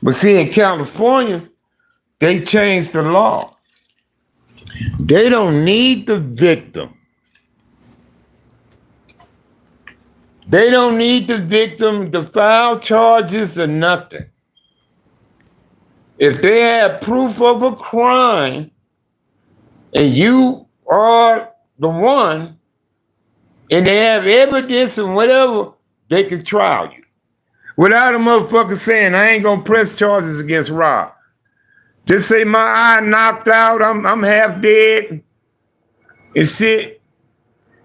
But see, in California, they changed the law. They don't need the victim. They don't need the victim to file charges or nothing. If they have proof of a crime and you are the one and they have evidence and whatever, they can trial you. Without a motherfucker saying, I ain't gonna press charges against Rob. Just say my eye knocked out, I'm half dead and shit.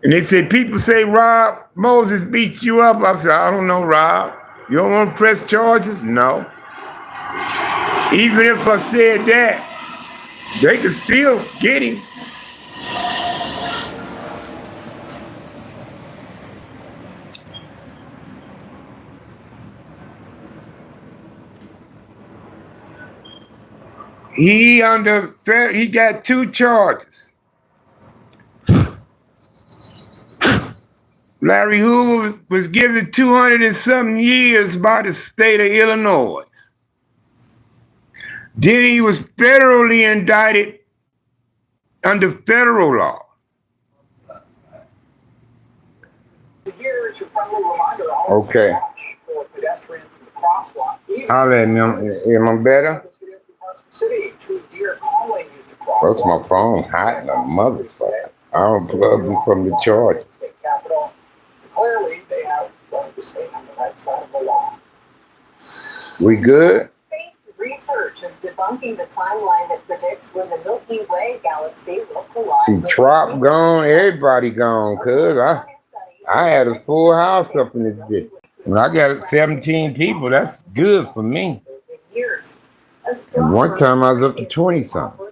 And they said, people say Rob Moses beats you up. I said, I don't know, Rob. You don't want to press charges? No. Even if I said that, they could still get him. He got 2 charges. Larry Hoover was given 200 and something years by the state of Illinois. Then he was federally indicted under federal law. Okay. Holla at me. Am I better? That's my phone hot in a motherfucker. I unplugged it from the charger. Clearly, they have learned to stay on the right side of the law. We good? Space research is debunking the timeline that predicts when the Milky Way galaxy will collide. See, Trop gone, everybody gone, cuz I had a full house up in this bitch. When I got 17 people, that's good for me. And one time I was up to 20 something.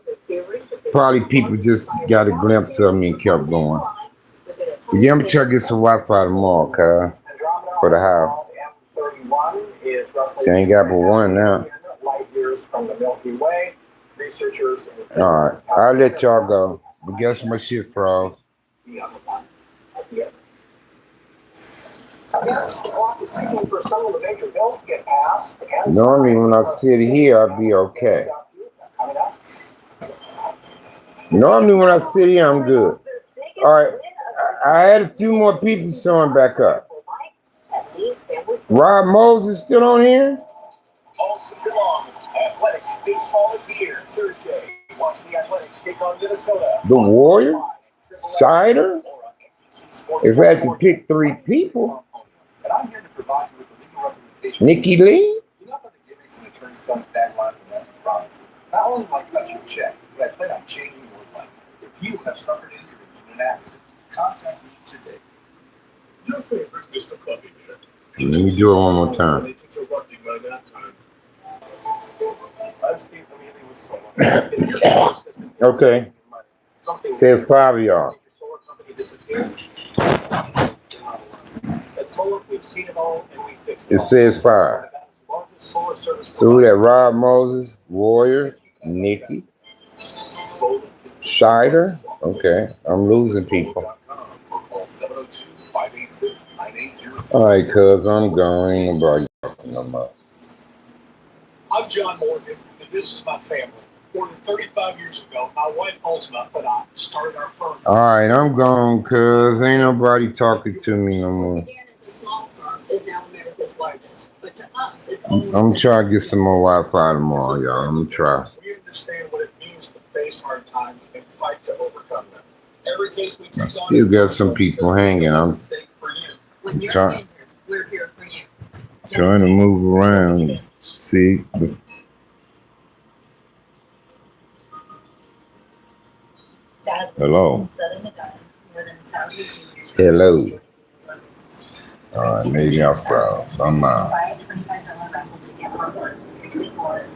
Probably people just got a glimpse of me and kept going. But yeah, I'm gonna try to get some Wi-Fi tomorrow, cuz, for the house. She ain't got but one now. Alright, I'll let y'all go. But guess my shit froze. Normally when I sit here, I'll be okay. Normally when I sit here, I'm good. Alright, I had a few more people showing back up. Rob Moses still on here? All season long, athletics baseball is here. Thursday, watch the Athletics take on Minnesota. The Warrior? Sider? If I had to pick 3 people, And I'm here to provide you with the legal representation. Nikki Lee? Do not let the gimmicks and attorney's son taglines and empty promises. Not only will I cut you a check, but I plan on changing your life. If you have suffered injuries in an accident, contact me today. Your favorite Mr. Fluffy there. Let me do it one more time. Okay. Say 5 of y'all. It says 5. So who that? Rob Moses, Warriors, Nikki, Sider. Okay, I'm losing people. All right, cuz I'm going. Ain't nobody talking no more. I'm John Morgan, and this is my family. More than 35 years ago, my wife Ultima and I started our firm. All right, I'm gone, cuz ain't nobody talking to me no more. Began as a small firm is now America's largest, but to us, it's I'm trying to get some more Wi-Fi tomorrow, y'all. I'm gonna try. We understand what it means to face hard times and fight to overcome them. Every case we take I on still is got some people hanging. I'm at stake for you. when you're trying- injured, we're here for you. trying to move around. See, Sadly, hello. suddenly dying more than 1,000 seniors. Hello. All right, maybe I froze. I'm out. Buy a $25 raffle ticket online between more than